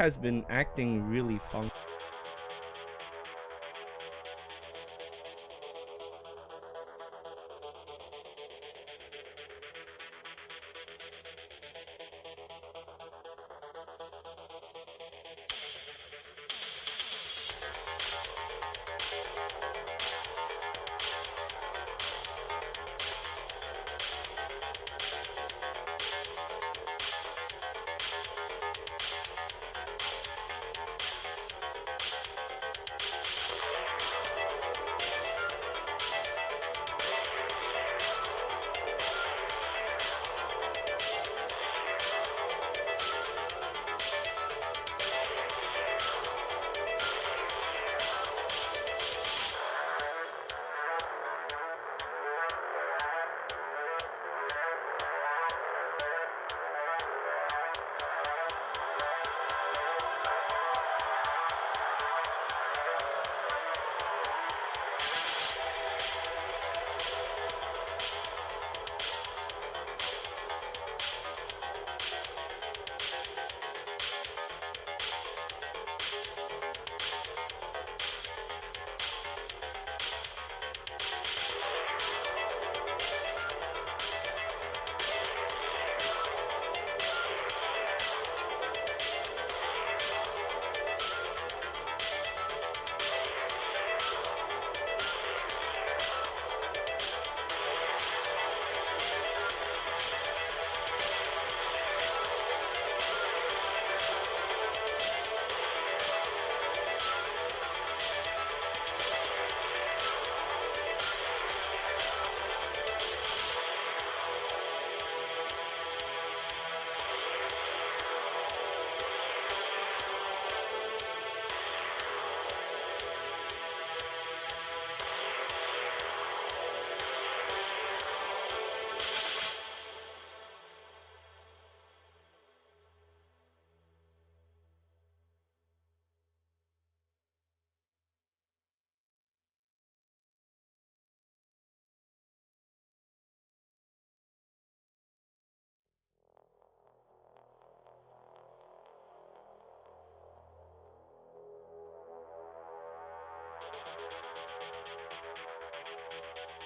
has been acting really fun.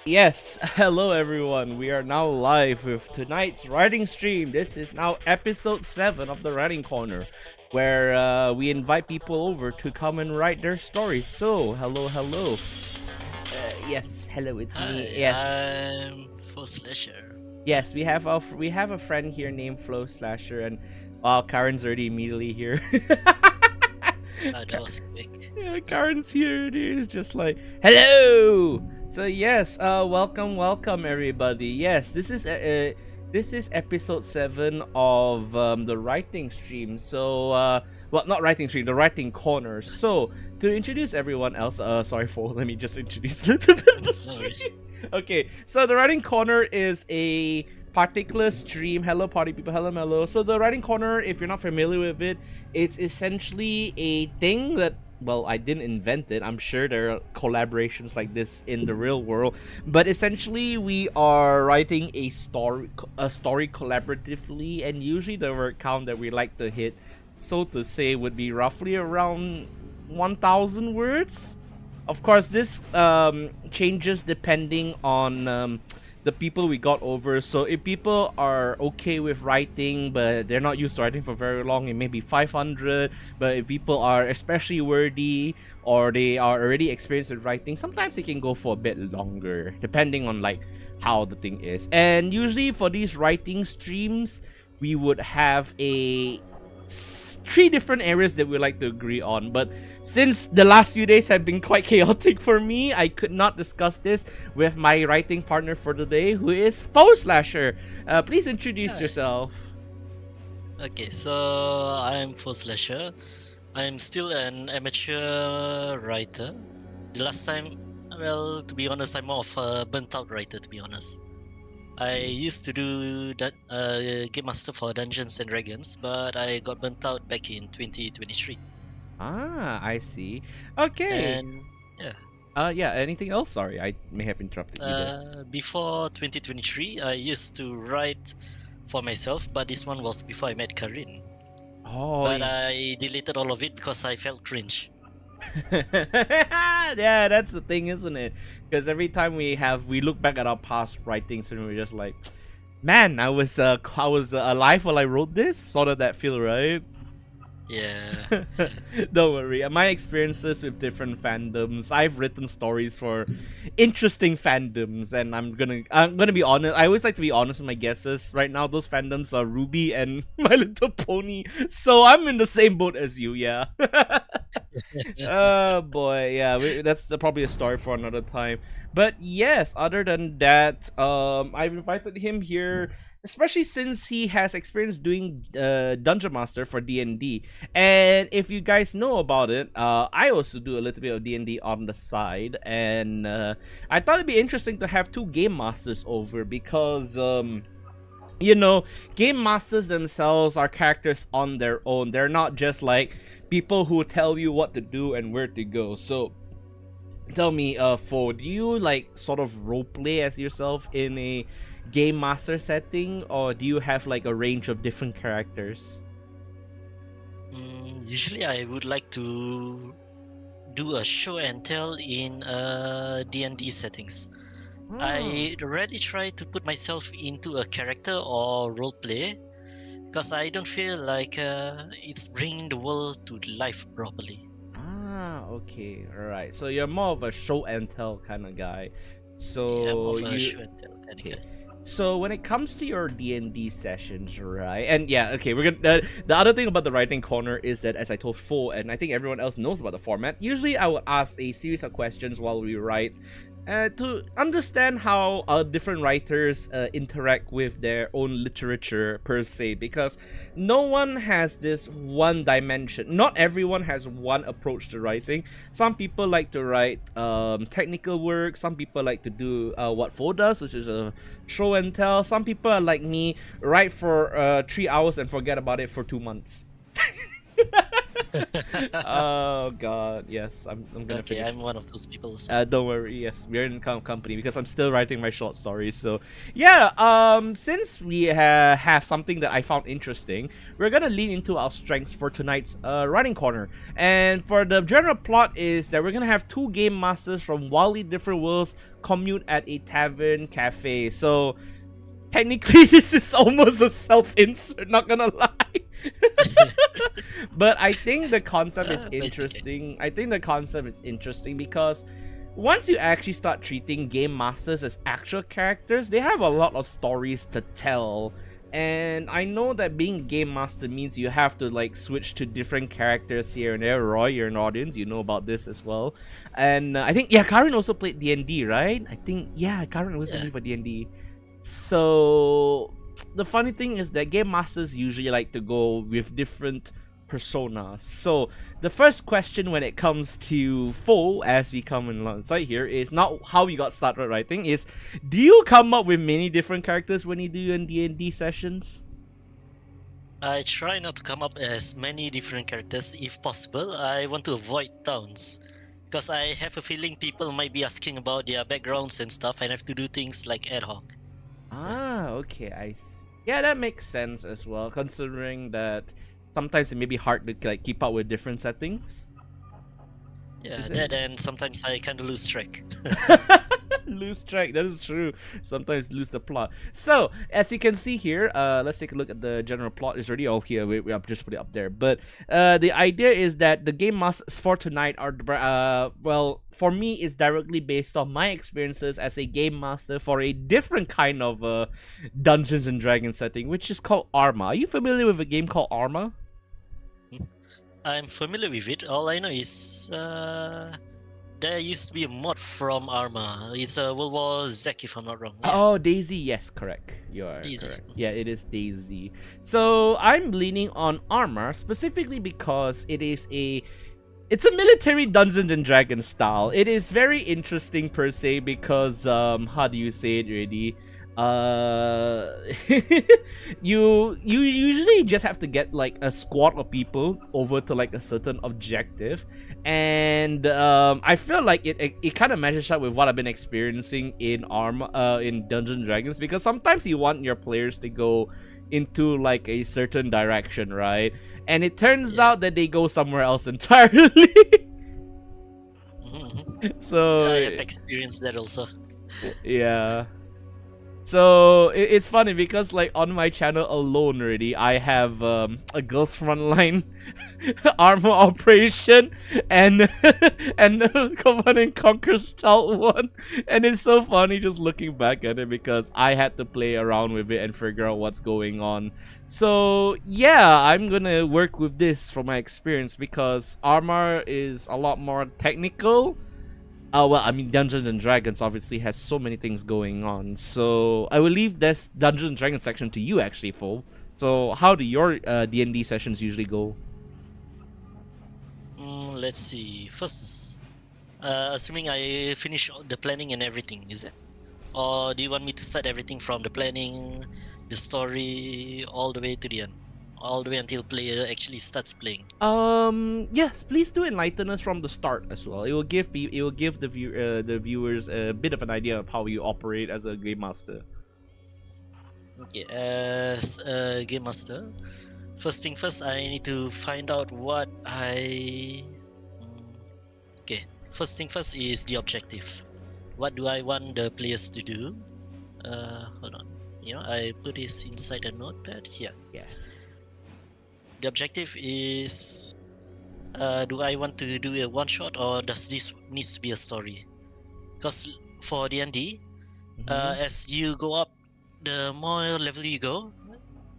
Yes, hello everyone. We are now live with tonight's writing stream. This is now episode 7 of the Writing Corner, where we invite people over to come and write their stories. So, hello. Yes, hello, it's Hi, me. Yes, I'm Foeslasher. yes, we have a friend here named Foeslasher, and Karen's already immediately here. That was quick. Yeah, Karen's here. It is just like hello. So yes, welcome everybody. Yes, this is episode 7 of the writing stream. So well, not writing stream, the writing corner. So to introduce everyone else, sorry for let me just introduce a little bit of the No worries. stream. Okay, so the writing corner is a particular stream. Hello party people, hello. So the writing corner, if you're not familiar with it, it's essentially a thing that, well, I didn't invent it. I'm sure there are collaborations like this in the real world, but essentially we are writing a story collaboratively, and usually the word count that we like to hit, so to say, would be roughly around 1,000 words. Of course, this changes depending on the people we got over. So if people are okay with writing but they're not used to writing for very long, it may be 500. But if people are especially wordy or they are already experienced with writing, sometimes they can go for a bit longer, depending on like how the thing is. And usually for these writing streams, we would have a 3 different areas that we like to agree on. But since the last few days have been quite chaotic for me, I could not discuss this with my writing partner for the day, who is Foeslasher. Please introduce Hi. yourself. Okay, so I'm Foeslasher. I'm still an amateur writer. The last time, well, to be honest, I'm more of a burnt-out writer, to be honest. I used to do that Game Master for Dungeons and Dragons, but I got burnt out back in 2023. Ah, I see. Okay. And yeah, Yeah, anything else? Sorry, I may have interrupted you there. before 2023, I used to write for myself, but this one was before I met Karin. Oh, but yeah. I deleted all of it because I felt cringe. Yeah, that's the thing, isn't it? Because every time we look back at our past writings and we're just like, man, I was alive while I wrote this. Sort of that feel, right? Yeah. Don't worry. My experiences with different fandoms, I've written stories for interesting fandoms, and I'm gonna be honest. I always like to be honest with my guesses. Right now, those fandoms are Ruby and My Little Pony, so I'm in the same boat as you. Yeah. Oh boy, yeah, that's probably a story for another time. But yes, other than that, I've invited him here, especially since he has experience doing Dungeon Master for D&D. And if you guys know about it, I also do a little bit of D&D on the side, and I thought it'd be interesting to have two game masters over because you know, game masters themselves are characters on their own. They're not just like people who tell you what to do and where to go. So tell me, Fo, do you like sort of roleplay as yourself in a game master setting, or do you have like a range of different characters? Usually, I would like to do a show and tell in D&D settings. I already try to put myself into a character or roleplay because I don't feel like it's bringing the world to life properly. Okay, alright. So you're more of a show and tell kind of guy. Yeah, I'm more So of a you show and tell kind of okay. guy. So when it comes to your D&D sessions, right? And yeah, okay, we're gonna. The other thing about the writing corner is that, as I told Fo, and I think everyone else knows about the format. Usually, I would ask a series of questions while we write, to understand how different writers interact with their own literature per se, because no one has this one dimension. Not everyone has one approach to writing. Some people like to write technical work. Some people like to do what Fo does, which is a show and tell. Some people are like me, write for 3 hours and forget about it for 2 months. Oh god, yes, I'm gonna Okay, finish. I'm one of those people. So. Don't worry, yes, we're in company because I'm still writing my short stories. So yeah, since we have something that I found interesting, we're gonna lean into our strengths for tonight's writing corner. And for the general plot is that we're gonna have two game masters from wildly different worlds commune at a tavern cafe. So technically, this is almost a self-insert, not gonna lie. But I think the concept is Basically. interesting. I think the concept is interesting because once you actually start treating game masters as actual characters, they have a lot of stories to tell. And I know that being a game master means you have to like switch to different characters here and there. Roy, you're an audience, you know about this as well. And I think, yeah, Karen also played D&D, right? I think, yeah, Karen was something for D&D. So the funny thing is that game masters usually like to go with different personas. So the first question when it comes to Fo, as we come alongside here, is not how you got started writing, is do you come up with many different characters when you do your D&D sessions? I try not to come up as many different characters if possible. I want to avoid towns because I have a feeling people might be asking about their backgrounds and stuff, and I have to do things like ad hoc. Okay, I see. Yeah, that makes sense as well, considering that sometimes it may be hard to like keep up with different settings. Yeah, Is that it? and sometimes I kind of lose track. Lose track, that is true. Sometimes lose the plot. So as you can see here, let's take a look at the general plot. It's already all here. We have just put it up there, but the idea is that the game masters for tonight are well, for me, is directly based on my experiences as a game master for a different kind of Dungeons and Dragons setting, which is called Arma. Are you familiar with a game called Arma? I'm familiar with it. All I know is there used to be a mod from Arma. It's a World War Z, if I'm not wrong. Yeah. Oh, Daisy. Yes, correct. You are Daisy. correct. Yeah, it is Daisy. So I'm leaning on Arma specifically because it's a military Dungeons and Dragons style. It is very interesting per se because how do you say it really? uh you usually just have to get like a squad of people over to like a certain objective, and I feel like it kind of matches up with what I've been experiencing in in Dungeons and Dragons, because sometimes you want your players to go into like a certain direction, right? And it turns Yeah. out that they go somewhere else entirely. So I have experienced that also. yeah. So it's funny because like on my channel alone already, I have a Girls Frontline armor operation and and Command and Conquer Stealth one, and it's so funny just looking back at it because I had to play around with it and figure out what's going on. So yeah, I'm gonna work with this from my experience because armor is a lot more technical. Well, I mean, Dungeons and Dragons obviously has so many things going on. So I will leave this Dungeons and Dragons section to you, actually, Fo. So how do your D&D sessions usually go? Let's see. First, assuming I finish the planning and everything, is it? Or do you want me to start everything from the planning, the story, all the way to the end? All the way until player actually starts playing? Yes, please do enlighten us from the start as well. It will give the viewers a bit of an idea of how you operate as a game master. Okay, as a game master, first thing first, I need to find out what I. Okay, first thing first is the objective. What do I want the players to do? Hold on. I put this inside a notepad here. Yeah. The objective is, do I want to do a one shot or does this needs to be a story? Because for D&D, as you go up, the more level you go,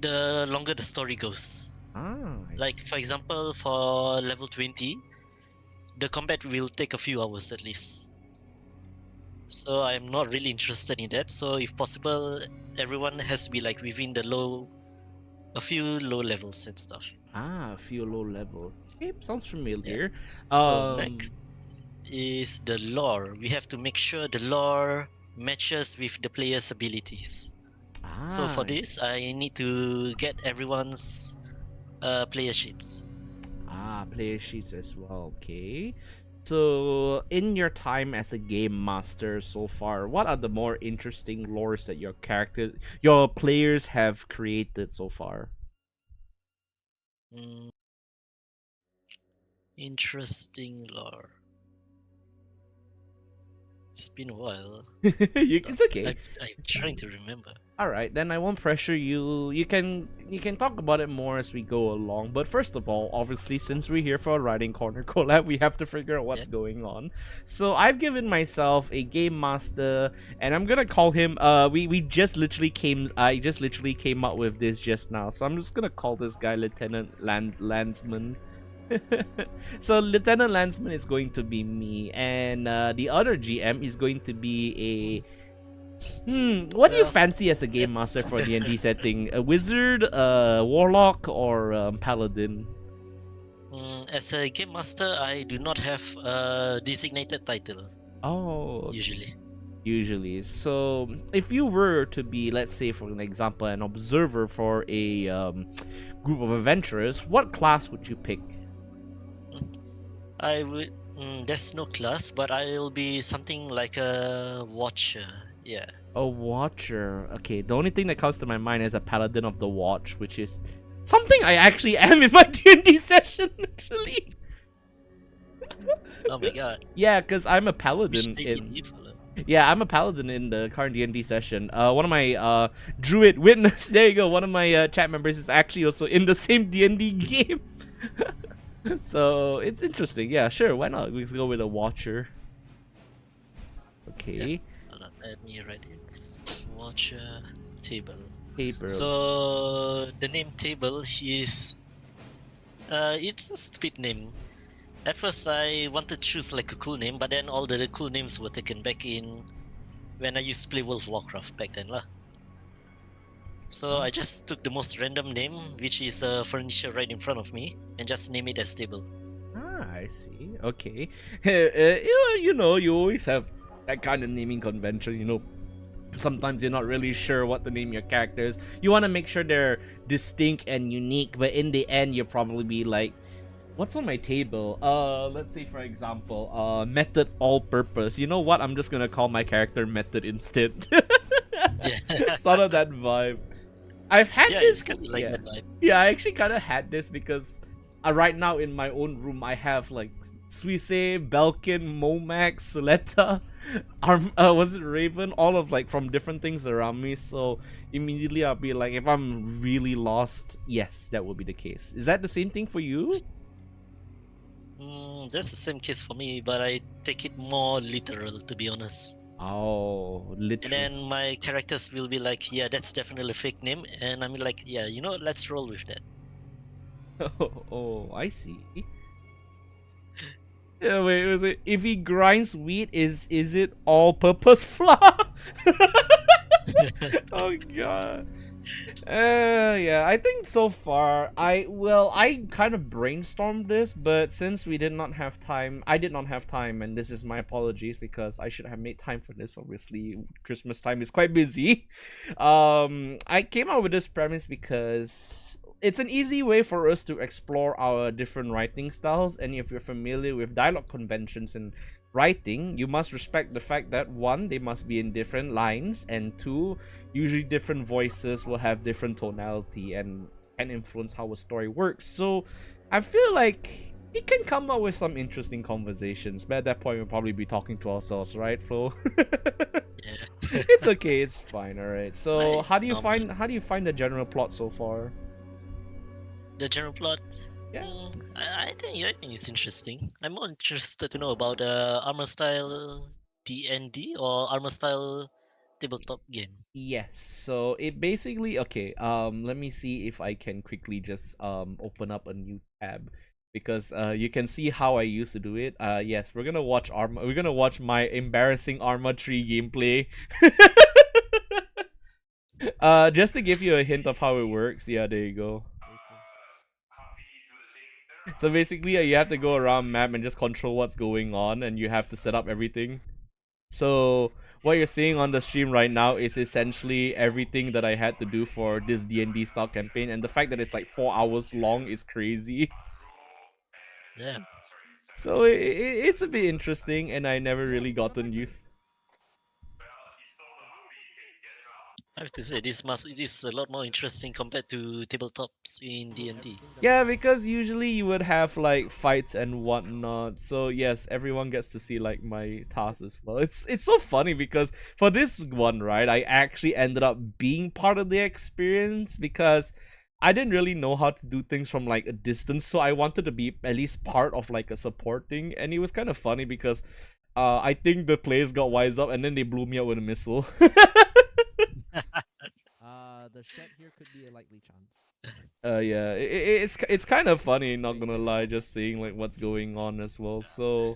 the longer the story goes. Like for example, for level 20, the combat will take a few hours at least. So I'm not really interested in that. So if possible, everyone has to be like within a few low levels and stuff. A few low level. Okay, sounds familiar. So next is the lore. We have to make sure the lore matches with the player's abilities. So for this, I need to get everyone's player sheets. Player sheets as well. Okay. So, in your time as a game master so far, what are the more interesting lores that your players have created so far? Interesting lore. It's been a while. It's okay. I'm trying to remember. All right, then I won't pressure you. You can talk about it more as we go along. But first of all, obviously, since we're here for a Writing Corner collab, we have to figure out what's going on. So I've given myself a game master, and I'm gonna call him. We just literally came. I just literally came up with this just now. So I'm just gonna call this guy Lieutenant Landsman. So Lieutenant Landsman is going to be me, and the other GM is going to be a. What do you fancy as a game master for D&D setting? A wizard, a warlock, or paladin? As a game master, I do not have a designated title. Oh, Usually. So if you were to be, let's say for an example, an observer for a group of adventurers, what class would you pick? I would. There's no class, but I'll be something like a watcher. Yeah. A watcher. Okay, the only thing that comes to my mind is a paladin of the watch, which is something I actually am in my D&D session, actually. Oh my god. Yeah, because I'm a paladin Yeah, I'm a paladin in the current D&D session. One of my druid witness, there you go, one of my chat members is actually also in the same D&D game. So, it's interesting. Yeah, sure, why not? Let's go with a watcher. Okay. Yeah. Let me write it. Watcher table. Table. So the name table is it's a stupid name. At first I wanted to choose like a cool name, but then all the cool names were taken back in when I used to play World of Warcraft back then lah. So I just took the most random name, which is a furniture right in front of me, and just name it as table. I see. Okay. You always have that kind of naming convention, Sometimes you're not really sure what to name your characters. You want to make sure they're distinct and unique, but in the end, you'll probably be like, what's on my table? Let's say for example, method all purpose. You know what? I'm just gonna call my character method instead. Yeah. Sort of that vibe. I've had Yeah, it's this. kind of like Yeah, that vibe. yeah. I actually kind of had this because right now in my own room I have like Suisse, Belkin, Momax, Suleta, was it Raven? All of like from different things around me. So immediately I'll be like, if I'm really lost, yes, that will be the case. Is that the same thing for you? That's the same case for me, but I take it more literal, to be honest. Oh, And literal. then my characters will be like, yeah, that's definitely a fake name. And I'm like, yeah, let's roll with that. Oh, I see. Yeah, wait, was it if he grinds wheat, is it all purpose flour? Oh god. Yeah, I think so far I kind of brainstormed this, but since we did not have time, I did not have time, and this is my apologies because I should have made time for this. Obviously, Christmas time is quite busy. I came up with this premise because it's an easy way for us to explore our different writing styles, and if you're familiar with dialogue conventions and writing, you must respect the fact that one, they must be in different lines, and two, usually different voices will have different tonality and can influence how a story works. So I feel like we can come up with some interesting conversations, but at that point we'll probably be talking to ourselves, right, Flo? Yeah. It's okay, it's fine. All right, so It's normal. how do you find the general plot so far? The general plot, Yeah. I think it's interesting. I'm more interested to know about armor style D&D or armor style tabletop game. Yes. So it basically, okay, let me see if I can quickly just open up a new tab, because you can see how I used to do it. Yes, we're gonna watch my embarrassing Arma 3 gameplay. Just to give you a hint of how it works. Yeah, there you go. So basically, you have to go around map and just control what's going on, and you have to set up everything. So what you're seeing on the stream right now is essentially everything that I had to do for this D&D style campaign, and the fact that it's like 4 hours long is crazy. Yeah, So it's a bit interesting, and I never really gotten used. I have to say it is a lot more interesting compared to tabletops in D&D. Yeah, because usually you would have like fights and whatnot. So yes, everyone gets to see like my tasks as well. It's so funny because for this one, right, I actually ended up being part of the experience because I didn't really know how to do things from like a distance, so I wanted to be at least part of like a support thing, and it was kind of funny because I think the players got wise up and then they blew me up with a missile. The shed here could be a likely chance. Yeah, it's kind of funny, not gonna lie, just seeing like what's going on as well. So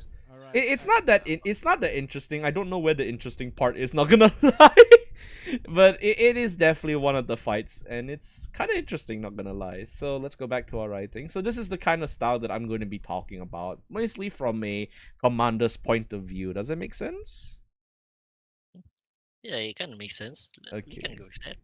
it's not that interesting. I don't know where the interesting part is, not gonna lie. But it is definitely one of the fights, and it's kind of interesting, not gonna lie. So let's go back to our writing. So this is the kind of style that I'm going to be talking about, mostly from a commander's point of view. Does that make sense? Yeah, it kind of makes sense. We can Okay. go with that.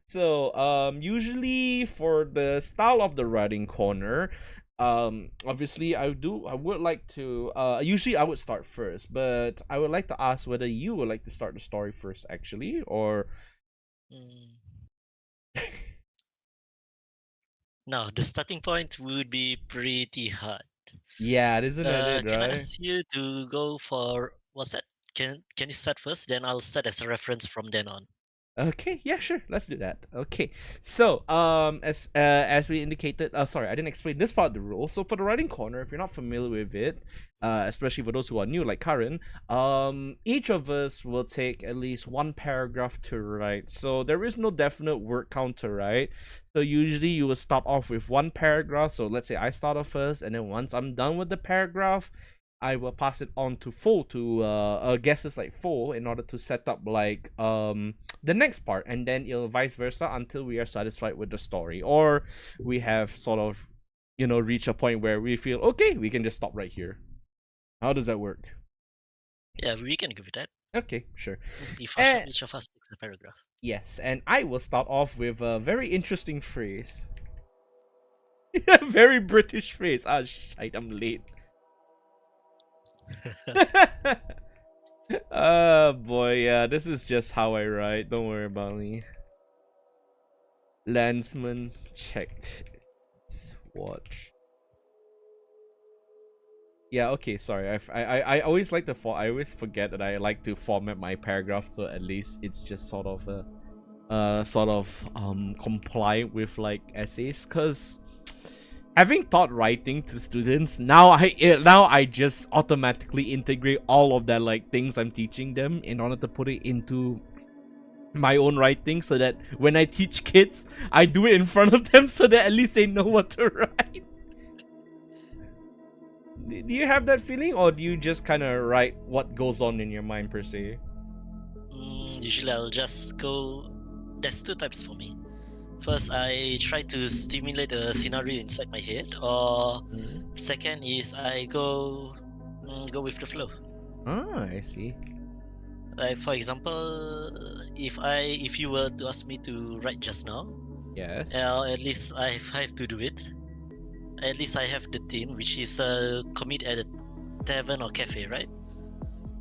So usually for the style of the writing corner, obviously I would like to usually I would start first, but I would like to ask whether you would like to start the story first actually, or Mm. Now, the starting point would be pretty hard. yeah, isn't that it, Can I right? ask you to go for what's that? Can you start first? Then I'll set as a reference from then on. Okay, yeah, sure. Let's do that. Okay. So, as we indicated, sorry, I didn't explain this part of the rule. So for the writing corner, if you're not familiar with it, especially for those who are new like Karen, each of us will take at least one paragraph to write. So there is no definite word counter, right? So usually you will start off with one paragraph. So let's say I start off first, and then once I'm done with the paragraph, I will pass it on to Fo to guesses like Fo in order to set up like the next part, and then it'll vice versa until we are satisfied with the story, or we have sort of reach a point where we feel okay, we can just stop right here. How does that work? Yeah, we can go with that. Okay, sure. If each of us takes a paragraph. Yes, and I will start off with a very interesting phrase. Very British phrase. Ah, shite, I'm late. Boy, yeah, this is just how I write. Don't worry about me. Landsman checked. Watch. Yeah, okay, sorry. I always like to I always forget that I like to format my paragraph so at least it's just sort of comply with like essays, cuz having taught writing to students, now I just automatically integrate all of that like things I'm teaching them in order to put it into my own writing, so that when I teach kids, I do it in front of them so that at least they know what to write. Do you have that feeling, or do you just kind of write what goes on in your mind per se? Usually I'll just go. There's two types for me. First, I try to stimulate a scenario inside my head, or second is I go with the flow. Ah, I see. Like for example, if you were to ask me to write just now, Yes. at least I have to do it. At least I have the theme, which is commit at a tavern or cafe, right?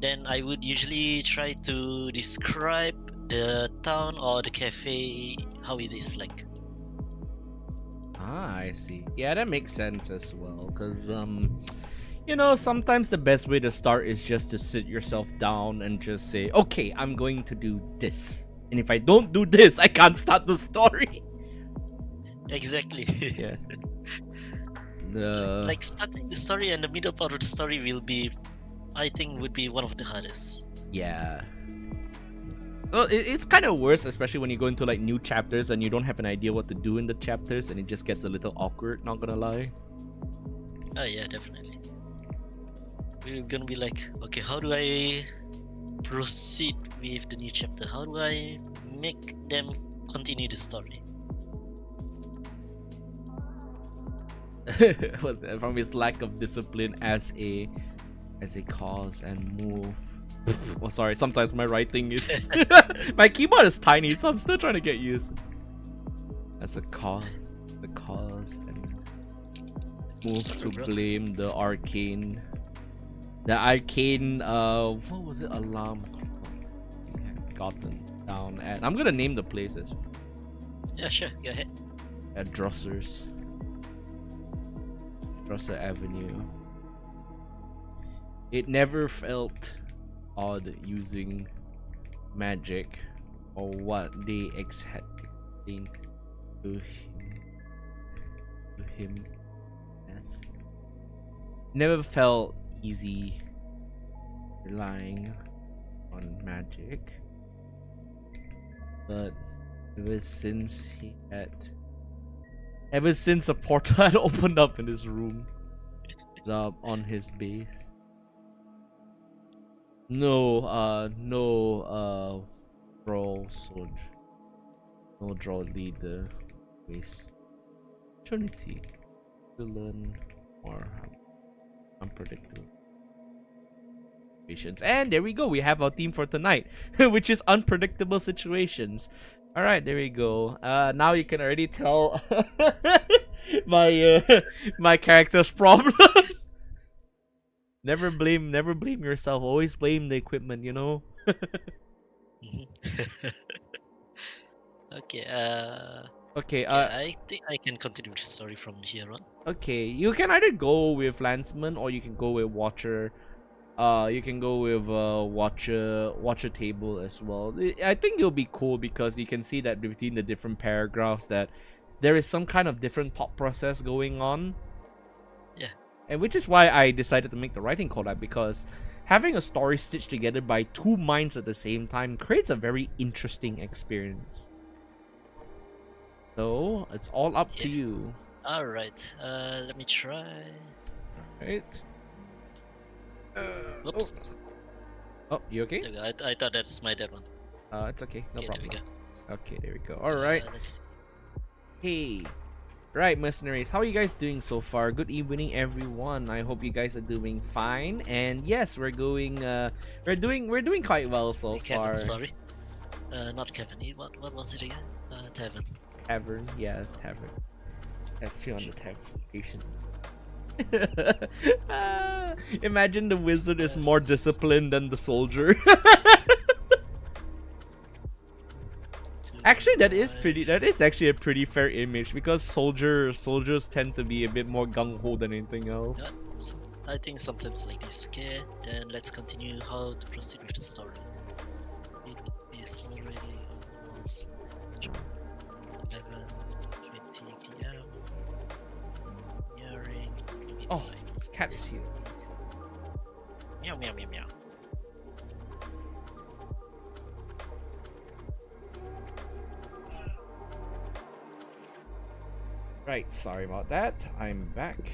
Then I would usually try to describe the town or the cafe, how it is like. Ah, I see. Yeah, that makes sense as well. Cause you know, sometimes the best way to start is just to sit yourself down and just say, okay, I'm going to do this. And if I don't do this, I can't start the story. Exactly. Yeah. Like starting the story and the middle part of the story will be, I think, would be one of the hardest. Yeah. Well, it's kind of worse, especially when you go into like new chapters and you don't have an idea what to do in the chapters, and it just gets a little awkward. Not gonna lie. Oh yeah, definitely. We're gonna be like, okay, how do I proceed with the new chapter? How do I make them continue the story? From his lack of discipline as a cause and move. Oh, sorry. Sometimes my writing is my keyboard is tiny, so I'm still trying to get used. As a cause, and move to blame the arcane. What was it? Alarm gotten down at. I'm gonna name the places. Yeah, sure. Go ahead. At Drosser Avenue. It never felt odd using magic or what they had explained to him as. Never felt easy relying on magic, but ever since a portal had opened up in his room, on his base. No draw sword. No draw leader base. Opportunity to learn more unpredictable situations. And there we go. We have our theme for tonight, which is unpredictable situations. All right, there we go. Now you can already tell my character's problem. Never blame yourself. Always blame the equipment, you know? Okay. Okay, I think I can continue the story from here on. okay, you can either go with Landsman or you can go with Watcher. You can go with Watcher table as well. I think it'll be cool because you can see that between the different paragraphs that there is some kind of different thought process going on. Yeah. And which is why I decided to make the writing collab, because having a story stitched together by two minds at the same time creates a very interesting experience. So it's all up to you. All right. Let me try. Right. Oops. Oh, you okay? There we go. I thought that's my dead one. It's okay. No Okay, problem. there we go. Okay, there we go. All right. Let's see. Hey, Right, mercenaries, how are you guys doing so far? Good evening, everyone. I hope you guys are doing fine. And yes, we're doing quite well so Hey, Kevin, far. sorry. Not Kevin. What was it again? Tevin. Tavern, yes, tavern. That's on the tavern. Imagine the wizard is more Yes. disciplined than the soldier. Actually, that is actually a pretty fair image because soldiers tend to be a bit more gung ho than anything else. I think sometimes like this. Okay, then let's continue how to proceed with the story. It is already almost 11:20 p.m. Nearing midnight. Oh, cat is here. Meow meow meow meow. Right, sorry about that. I'm back.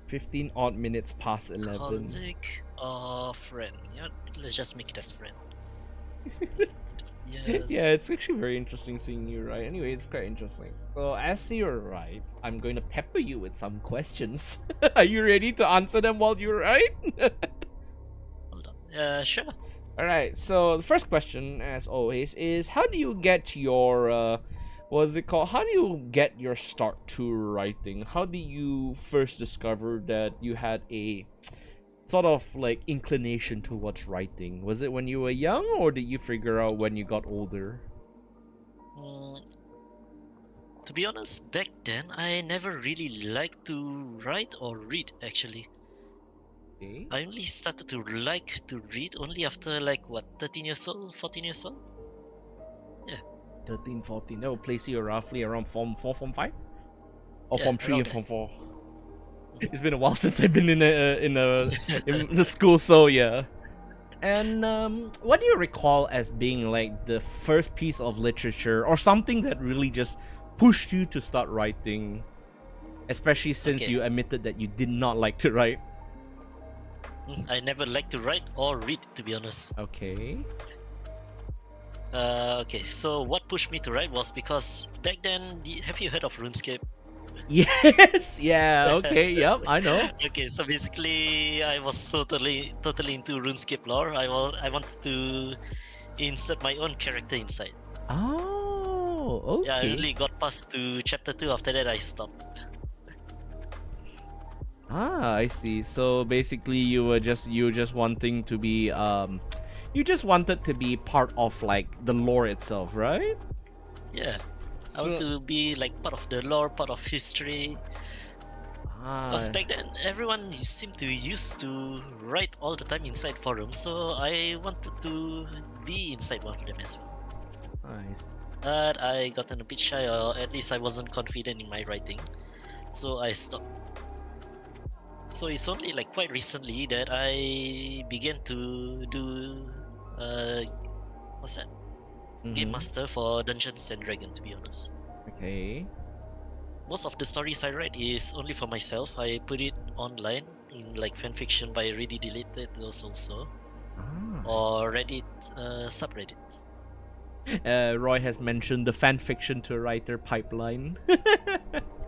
15 odd minutes past 11. Colleague or friend? Yeah, let's just make it as friend. Yes. Yeah, it's actually very interesting seeing you, right? Anyway, it's quite interesting. So, as you're right, I'm going to pepper you with some questions. Are you ready to answer them while you're right? Hold on. Sure. Alright, so the first question, as always, is how do you get your, what is it called? How do you get your start to writing? How do you first discover that you had a sort of like inclination towards writing? Was it when you were young, or did you figure out when you got older? To be honest, back then I never really liked to write or read actually. Okay. I only started to like to read only after like what, 13 years old, 14 years old? 13, 14. That will place you roughly around Form 4, Form 5? Or Yeah, Form 3 around and there. Form 4. It's been a while since I've been in the school, so yeah. And what do you recall as being like the first piece of literature or something that really just pushed you to start writing? Especially since Okay. you admitted that you did not like to write. I never liked to write or read, to be honest. Okay. Okay, so what pushed me to write was because back then, have you heard of RuneScape? Yes. Yeah. Okay. Yep. I know. Okay, so basically, I was totally into RuneScape lore. I wanted to insert my own character inside. Oh. Yeah, I Okay. only got past to chapter 2. After that, I stopped. Ah, I see. So basically, you just wanting to be you just wanted to be part of like the lore itself, right? Yeah, I want to be like part of the lore, part of history. Because back then, everyone seemed to used to write all the time inside forums, so I wanted to be inside one of them as well. Nice. But I gotten a bit shy, or at least I wasn't confident in my writing, so I stopped. So it's only like quite recently that I began to do what's that? Game Master for Dungeons and Dragons, to be honest. Okay. Most of the stories I write is only for myself. I put it online in like fanfiction, but I already deleted those also. Or Reddit subreddit. Roy has mentioned the fanfiction to writer pipeline.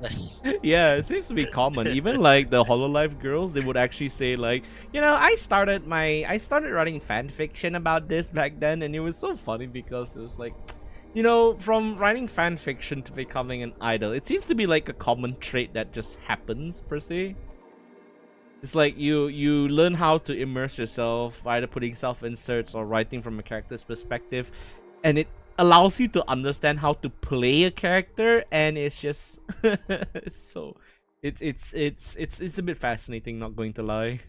Yes. Yeah, it seems to be common. Even like the Hololive girls, they would actually say like, I started writing fanfiction about this back then, and it was so funny because it was like, from writing fanfiction to becoming an idol, it seems to be like a common trait that just happens per se. It's like you learn how to immerse yourself, either putting self-inserts or writing from a character's perspective, and it allows you to understand how to play a character, and it's just it's a bit fascinating, not going to lie.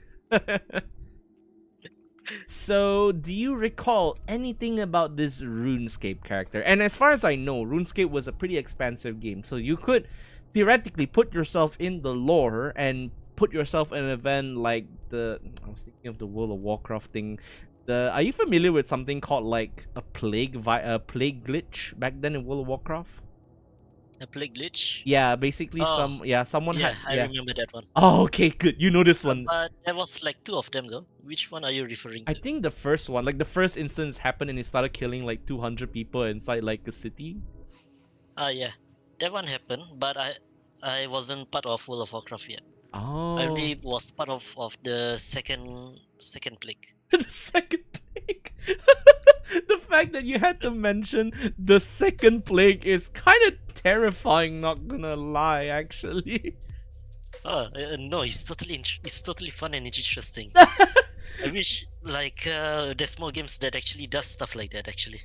So, do you recall anything about this RuneScape character? And as far as I know, RuneScape was a pretty expansive game, so you could theoretically put yourself in the lore and put yourself in an event like I was thinking of the World of Warcraft thing. Are you familiar with something called like a plague glitch back then in World of Warcraft? A plague glitch? Yeah, basically someone yeah, had I remember that one. Oh, okay, good. You know this one. But there was like 2 of them though. Which one are you referring to? I think the first one, like the first instance happened and it started killing like 200 people inside like a city. Yeah. that one happened, but I wasn't part of World of Warcraft yet. I Oh, only was part of the second plague. the second plague. The fact that you had to mention the second plague is kind of terrifying. Not gonna lie, actually. No, it's totally fun and interesting. I wish like there's more games that actually does stuff like that actually.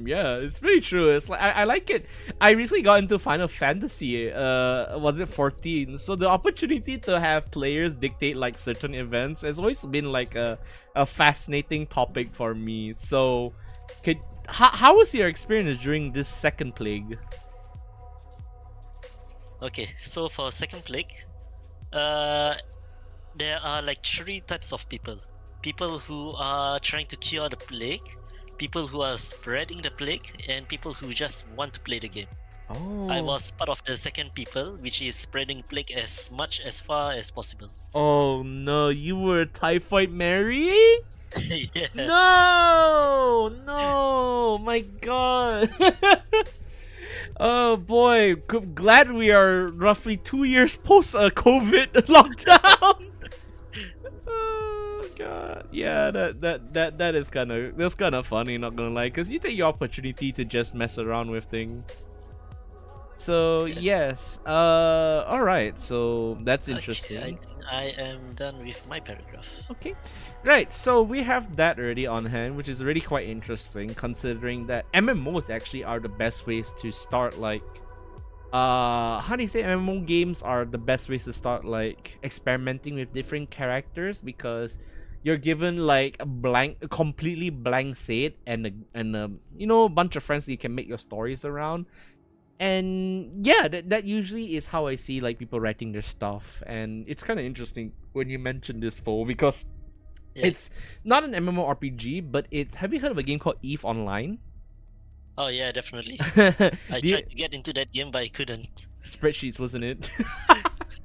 Yeah, it's pretty true. It's like I like it. I recently got into Final Fantasy. Was it 14? So the opportunity to have players dictate like certain events has always been like a fascinating topic for me. So, how was your experience during this second plague? Okay, so for second plague, uh, there are like three types of people. People who are trying to cure the plague, people who are spreading the plague, and people who just want to play the game. I Oh, was part of the second people, which is spreading plague as much as far as possible. oh no! You were Typhoid Mary? Yes. No, no, my God. Oh boy, glad we are roughly 2 years post COVID lockdown. Oh god, yeah, that is kind of funny. Not gonna lie, because you take your opportunity to just mess around with things. So Yeah. yes, all right. So that's Okay, I interesting. think I am done with my paragraph. Okay, right. So we have that already on hand, which is really quite interesting, considering that MMOs actually are the best ways to start. Like, how do you say MMO games are the best ways to start like experimenting with different characters because you're given like a completely blank slate and a a bunch of friends that you can make your stories around. And yeah, that usually is how I see like people writing their stuff, and it's kind of interesting when you mention this because Yeah. it's not an MMORPG, but it's. Have you heard of a game called Eve Online? Oh yeah, definitely. I The tried to get into that game, but I couldn't. spreadsheets, wasn't it?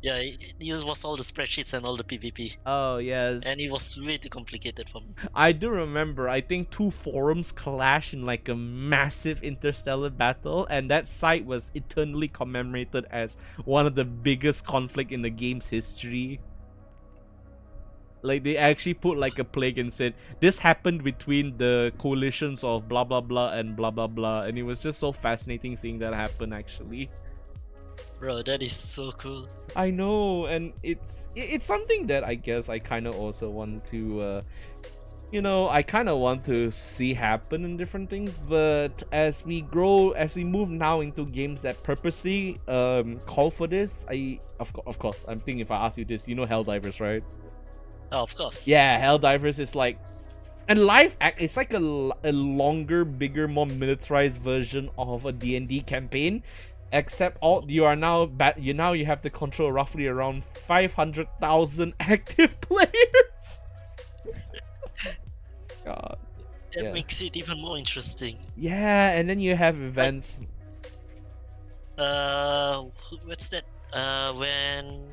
Yeah, it was all the spreadsheets and all the PvP, Oh yes, and it was way too complicated for me. I do remember. I think two forums clashed in like a massive interstellar battle, and that site was eternally commemorated as one of the biggest conflict in the game's history. Like they actually put like a plague and said this happened between the coalitions of blah blah blah and blah blah blah, and it was just so fascinating seeing that happen actually. Bro, that is so cool. I know, and it's something that I guess I kind of also want to I kind of want to see happen in different things, but as we grow, as we move now into games that purposely call for this, of course, I'm thinking if I ask you this, you know Helldivers, right? Oh, of course. Yeah, Helldivers is like, and live act. It's like a longer, bigger, more militarized version of a D&D campaign, except all you are now you have to control roughly around 500,000 active players. God. That Yeah. makes it even more interesting. Yeah, and then you have events. What's that? When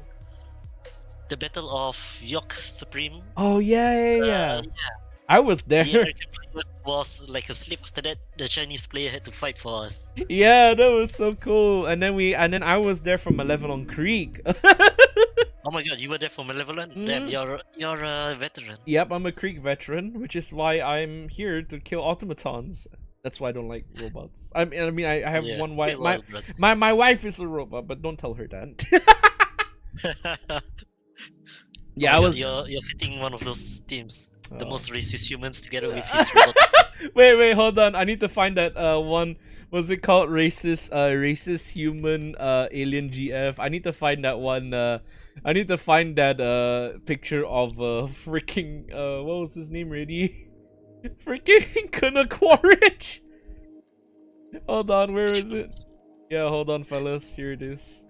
the Battle of York Supreme. Oh yeah. I was there. The American player was like asleep. After that, the Chinese player had to fight for us. Yeah, that was so cool. And then I was there from Malevelon Creek. Oh my god, you were there for Malevolent? Damn, you're a veteran. Yep, I'm a Creek veteran, which is why I'm here to kill automatons. That's why I don't like robots. I mean, I have Yes, one wife. kill all, brother. My wife is a robot, but don't tell her that. Yeah, Oh I my was. god, you're fitting one of those teams. The Oh. most racist humans together with his robot. Wait, hold on. I need to find that one. What's it called? Racist human alien GF. I need to find that one. I need to find that picture of freaking what was his name already? Freaking Colonel Quaritch. Hold on, where is it? Yeah, hold on, fellas. Here it is.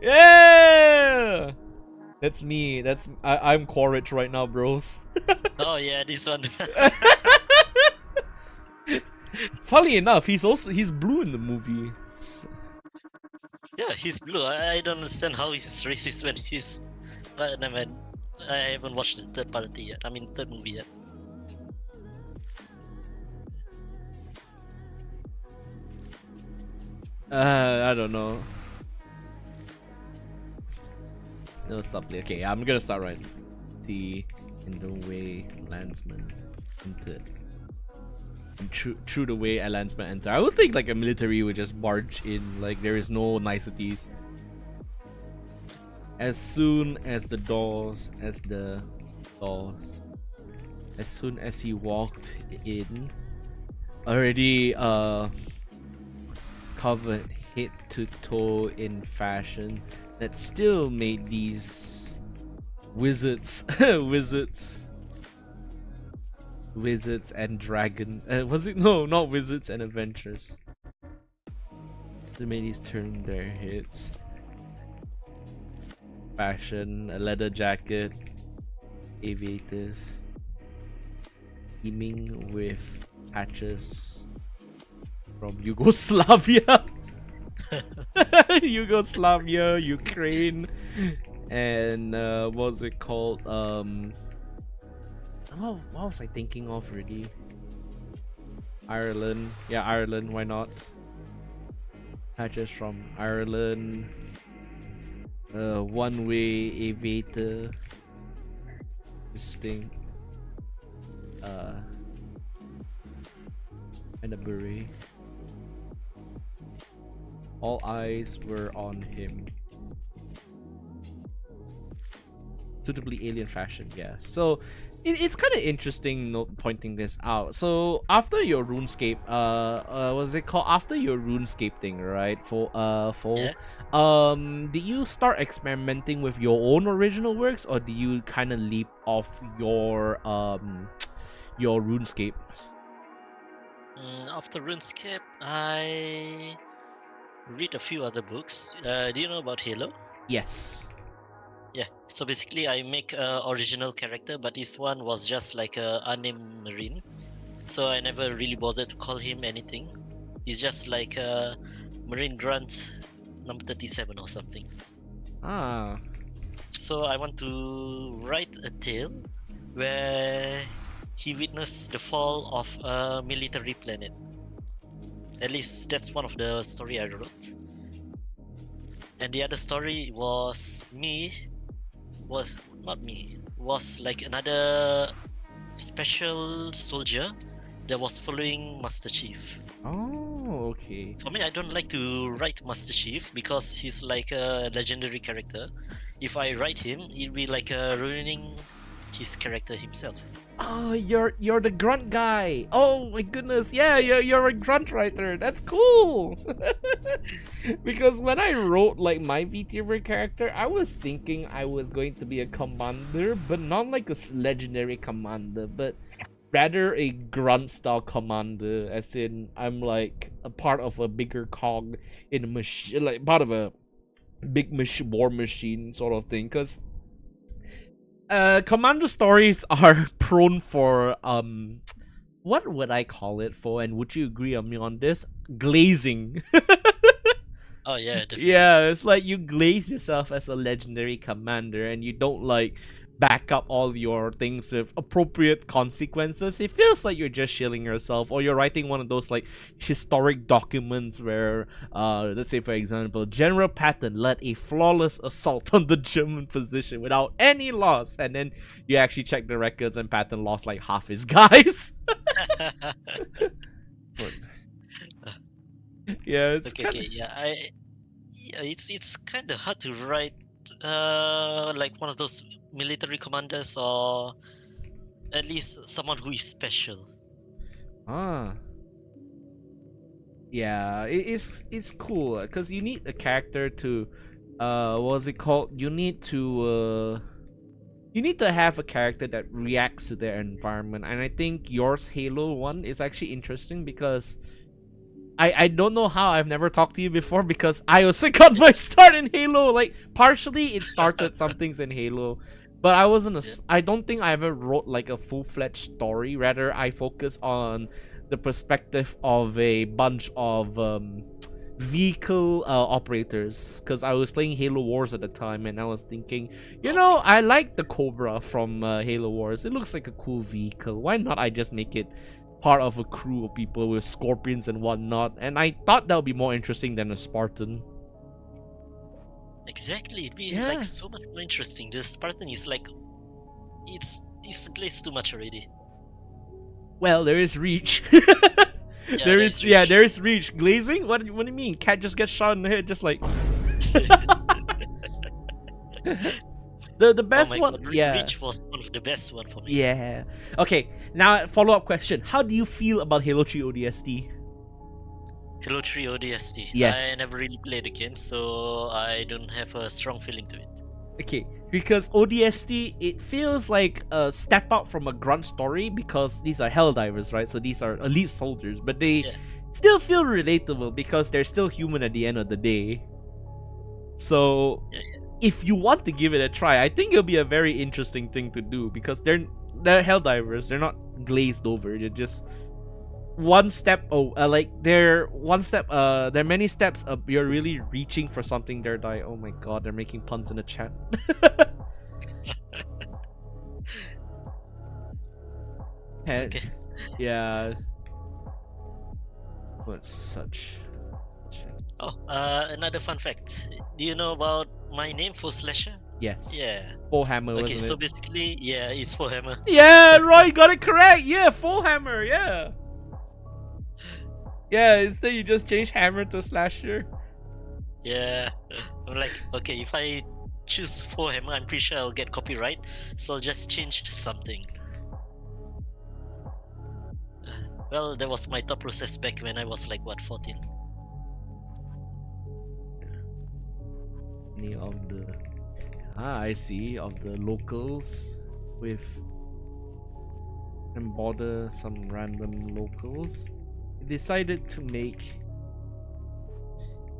Yeah, that's me. I'm Quaritch right now, bros. Oh yeah, this one. Funnily enough, he's blue in the movie. Yeah, he's blue. I don't understand how he's racist when he's. But never mind. I haven't watched the third party yet. I mean, third movie yet. I don't know. No subtly. Okay, I'm gonna start right. The in the way landsman entered. And through the way a landsman enter. I would think like a military would just barge in, like there is no niceties. As soon as the doors, as soon as he walked in, already covered head to toe in fashion that still made these wizards wizards and dragon was it, no, not wizards and adventurers, they made these turn their heads. Fashion, a leather jacket, aviators, teeming with patches from Yugoslavia. Yugoslavia, Ukraine, and what's it called? What was I thinking of really? Ireland. Yeah, Ireland, why not? Patches from Ireland. One-way aviator. Distinct. And a beret. All eyes were on him. Suitably alien fashion, yeah. So it's kind of interesting pointing this out. So after your RuneScape, what's it called? After your RuneScape thing, right? Yeah. Did you start experimenting with your own original works, or do you kind of leap off your RuneScape? After RuneScape, I read a few other books. Do you know about Halo? Yes. Yeah. So basically, I make a original character, but this one was just like a unnamed marine. So I never really bothered to call him anything. He's just like a marine grunt number 37 or something. Ah. So I want to write a tale where he witnessed the fall of a military planet. At least that's one of the story I wrote. And the other story was like another special soldier that was following Master Chief. Oh, okay. For me, I don't like to write Master Chief because he's like a legendary character. If I write him, it'll be like ruining his character himself. Oh, you're the grunt guy. Oh my goodness. Yeah, you're a grunt writer. That's cool. Because when I wrote like my VTuber character, I was thinking I was going to be a commander, but not like a legendary commander, but rather a grunt style commander, as in I'm like a part of a bigger cog in a machine, like part of a big war machine sort of thing. Because commander stories are prone for what would I call it for, and would you agree on me on this? Glazing. Oh yeah, definitely. Yeah, it's like you glaze yourself as a legendary commander and you don't like back up all your things with appropriate consequences. It feels like you're just shilling yourself, or you're writing one of those like historic documents where let's say for example, General Patton led a flawless assault on the German position without any loss, and then you actually check the records and Patton lost like half his guys. But yeah, it's Okay, yeah, it's kind of hard to write like one of those military commanders, or at least someone who is special. Yeah, it's cool because you need a character to what's it called? You need to have a character that reacts to their environment, and I think yours Halo one is actually interesting because I don't know how I've never talked to you before, because I also got my start in Halo. Like partially it started some things in Halo, but I wasn't I don't think I ever wrote like a full-fledged story. Rather, I focus on the perspective of a bunch of vehicle operators, because I was playing Halo Wars at the time and I was thinking, I like the Cobra from Halo Wars. It looks like a cool vehicle. Why not I just make it part of a crew of people with scorpions and whatnot, and I thought that would be more interesting than a Spartan. Exactly, it'd be Yeah. like so much more interesting. The Spartan is like, it's glazed too much already. Well, there is reach. Yeah, there is is, yeah, reach. there is reach. Glazing? What do you mean? Cat just gets shot in the head, just like. the best Oh my one, god, yeah. Reach was one of the best one for me. Yeah. Okay, now follow-up question. How do you feel about Halo 3 ODST? Halo 3 ODST. Yes. I never really played the game, so I don't have a strong feeling to it. Okay, because ODST, it feels like a step up from a grunt story because these are Helldivers, right? So these are elite soldiers, but they still feel relatable because they're still human at the end of the day. So if you want to give it a try, I think it'll be a very interesting thing to do because they're Helldivers. They're not glazed over. They're just one step. They're one step. They're many steps up. You're really reaching for something. They're like, oh my god, they're making puns in the chat. Okay. Yeah. What's such? Oh, another fun fact. Do you know about my name, Foeslasher? Yes. Yeah. Foehammer. Okay, wasn't so it? basically, yeah, it's Foehammer. Yeah, Roy got it correct. Yeah, Foehammer. Yeah. Yeah, instead you just change hammer to slasher. Yeah. I'm like, okay, if I choose Foehammer, I'm pretty sure I'll get copyright. So I'll just change something. Well, that was my thought process back when I was like, what, 14? Any of the I see, of the locals with and bother some random locals. He decided to make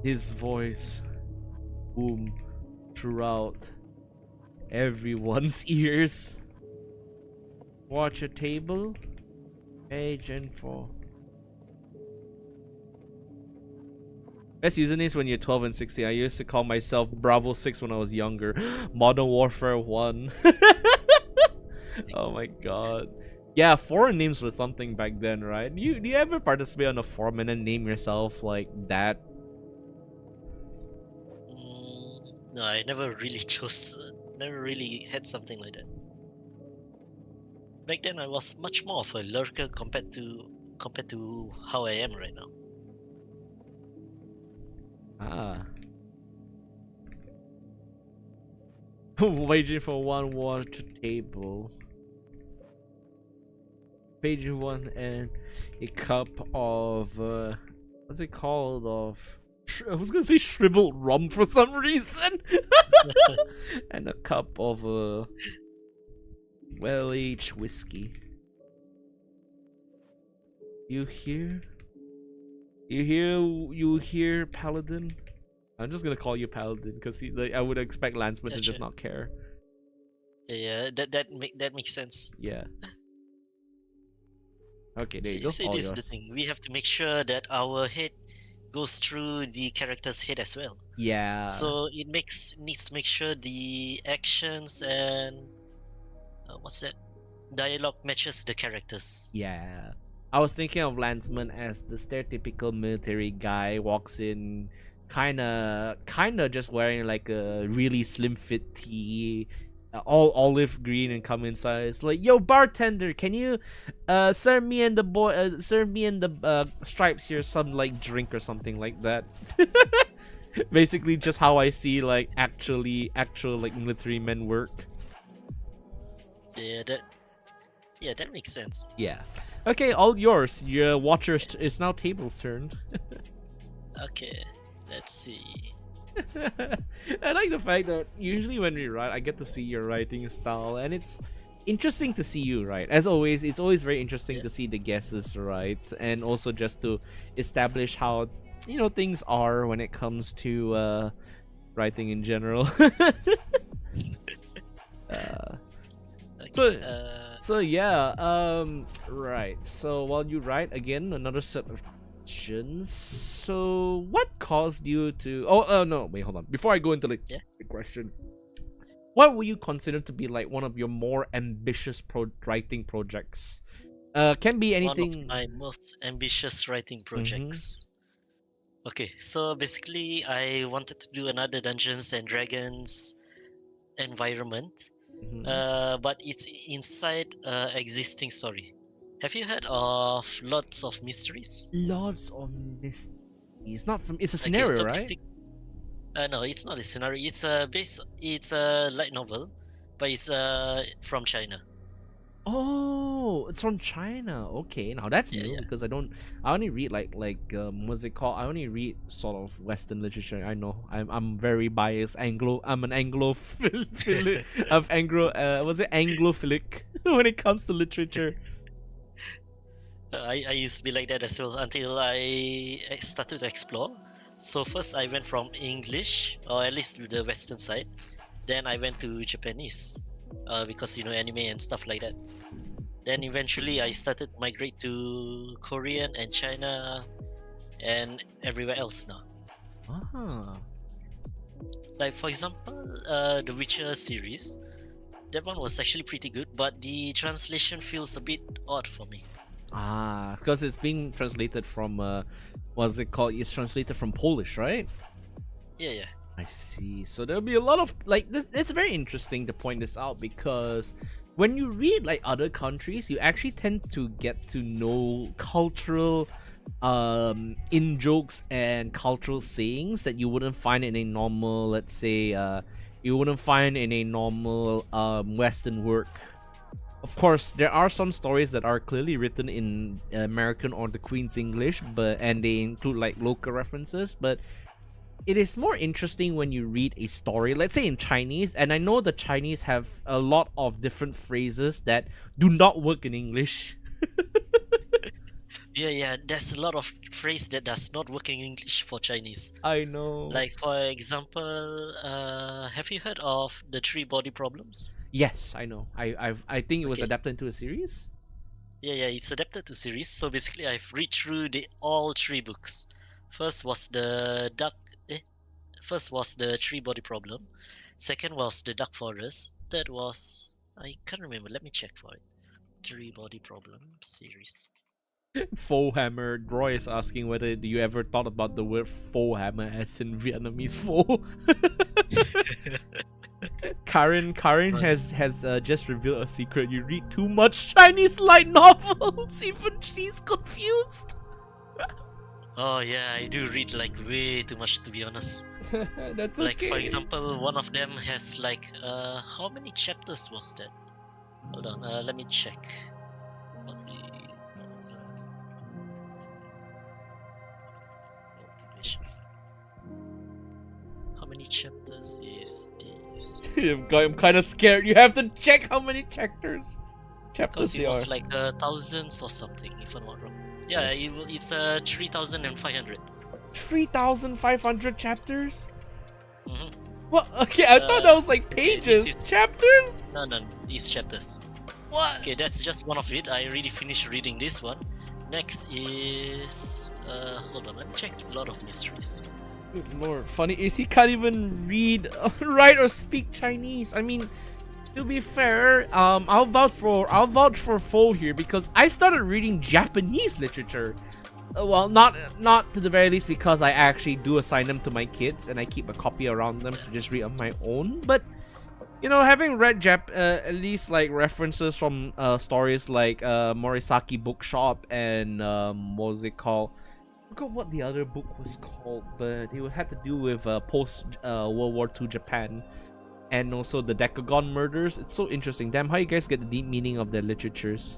his voice boom throughout everyone's ears. Watch a table, page info. Best usernames when you're 12 and 16. I used to call myself Bravo 6 when I was younger. Modern Warfare 1. Oh my god. Yeah, foreign names were something back then, right? Do you ever participate on a forum and then name yourself like that? No, I never really chose, never really had something like that. Back then, I was much more of a lurker compared to how I am right now. Ah. Waging for one water table. Page 1 and a cup of what's it called? I was gonna say shriveled rum for some reason. And a cup of well-aged whiskey. You hear? You hear, Paladin? I'm just gonna call you Paladin because I would expect Landsman to just not care. Yeah, that makes sense. Yeah. Okay, there you go. See, All this is yours. the thing. We have to make sure that our head goes through the character's head as well. Yeah. So it needs to make sure the actions and what's that? Dialogue matches the characters. Yeah. I was thinking of Landsman as the stereotypical military guy, walks in kinda just wearing like a really slim fit tee, all olive green, and come inside. It's like, yo, bartender, can you serve me and the stripes here some like drink or something like that. Basically just how I see like actual like military men work. Yeah, that makes sense. Yeah. Okay, all yours. Your watchers. It's now table's turn. Okay, let's see. I like the fact that usually when we write, I get to see your writing style, and it's interesting to see you write. As always, it's always very interesting to see the guesses write, and also just to establish how things are when it comes to writing in general. So yeah, right. So while you write again, another set of questions. So what caused you to? Oh, no, wait, hold on. Before I go into the question, what would you consider to be like one of your more ambitious writing projects? Can be One of anything. my most ambitious writing Mm-hmm. projects. Okay, so basically, I wanted to do another Dungeons and Dragons environment, Mm-hmm. but it's inside existing story. Have you heard of Lots of Mysteries? Lots of mystery. It's not from. It's a Okay, scenario, so right? no, it's not a scenario. It's a light novel, but it's from China. Oh, it's from China. Okay, now that's Yeah, new yeah. because I don't. I only read what's it called? I only read sort of Western literature. I know I'm very biased. Anglo. I'm an Anglophilic of Anglo. Was it Anglophilic when it comes to literature? I used to be like that as well until I started to explore. So first I went from English, or at least the Western side. Then I went to Japanese, because anime and stuff like that. Then eventually I started migrate to Korean and China and everywhere else now. Ah. Like for example, the Witcher series. That one was actually pretty good, but the translation feels a bit odd for me. Ah, because it's being translated from what's it called? It's translated from Polish, right? Yeah, yeah. I see. So there'll be a lot of like this. It's very interesting to point this out because when you read like other countries, you actually tend to get to know cultural in jokes and cultural sayings that you wouldn't find in a normal, let's say, you wouldn't find in a normal Western work. Of course, there are some stories that are clearly written in American or the Queen's English, but and they include like local references, but it is more interesting when you read a story, let's say in Chinese, and I know the Chinese have a lot of different phrases that do not work in English. Yeah, yeah. There's a lot of phrase that does not work in English for Chinese. I know. Like for example, have you heard of the three body problems? Yes, I know. I think it was Okay. adapted into a series. Yeah, yeah. It's adapted to series. So basically, I've read through the all three books. First was the duck. First was the three body problem. Second was the Dark Forest. Third was I can't remember. Let me check for it. Three body problem series. Foe hammer. Roy is asking whether you ever thought about the word foe hammer as in Vietnamese foe. Karen But has just revealed a secret. You read too much Chinese light novels. Even she's confused. oh yeah, I do read like way too much to be honest. That's Like for okay. example, one of them has like how many chapters was that? Hold on, let me check. 40,000 cultivation. How many chapters is this? I'm kind of scared. You have to check how many chapters Because they it are. was like thousands or something, if I'm not wrong. Yeah, it's 3,500. 3,500 chapters. Mm-hmm. What? Okay, I thought that was like Okay, this pages. is Chapters? no, no, it's chapters. What? Okay, that's just one of it. I already finished reading this one. Next is hold on, let me check a lot of mysteries. Good lord, funny is he can't even read, write, or speak Chinese. I mean, to be fair, I'll vouch for Fo here because I started reading Japanese literature. Well, not to the very least because I actually do assign them to my kids and I keep a copy around them to just read on my own. But having read at least like references from stories like Morisaki Bookshop and what was it called? I forgot what the other book was called, but it had to do with post World War II Japan and also the Decagon murders. It's so interesting. Damn, how you guys get the deep meaning of their literatures?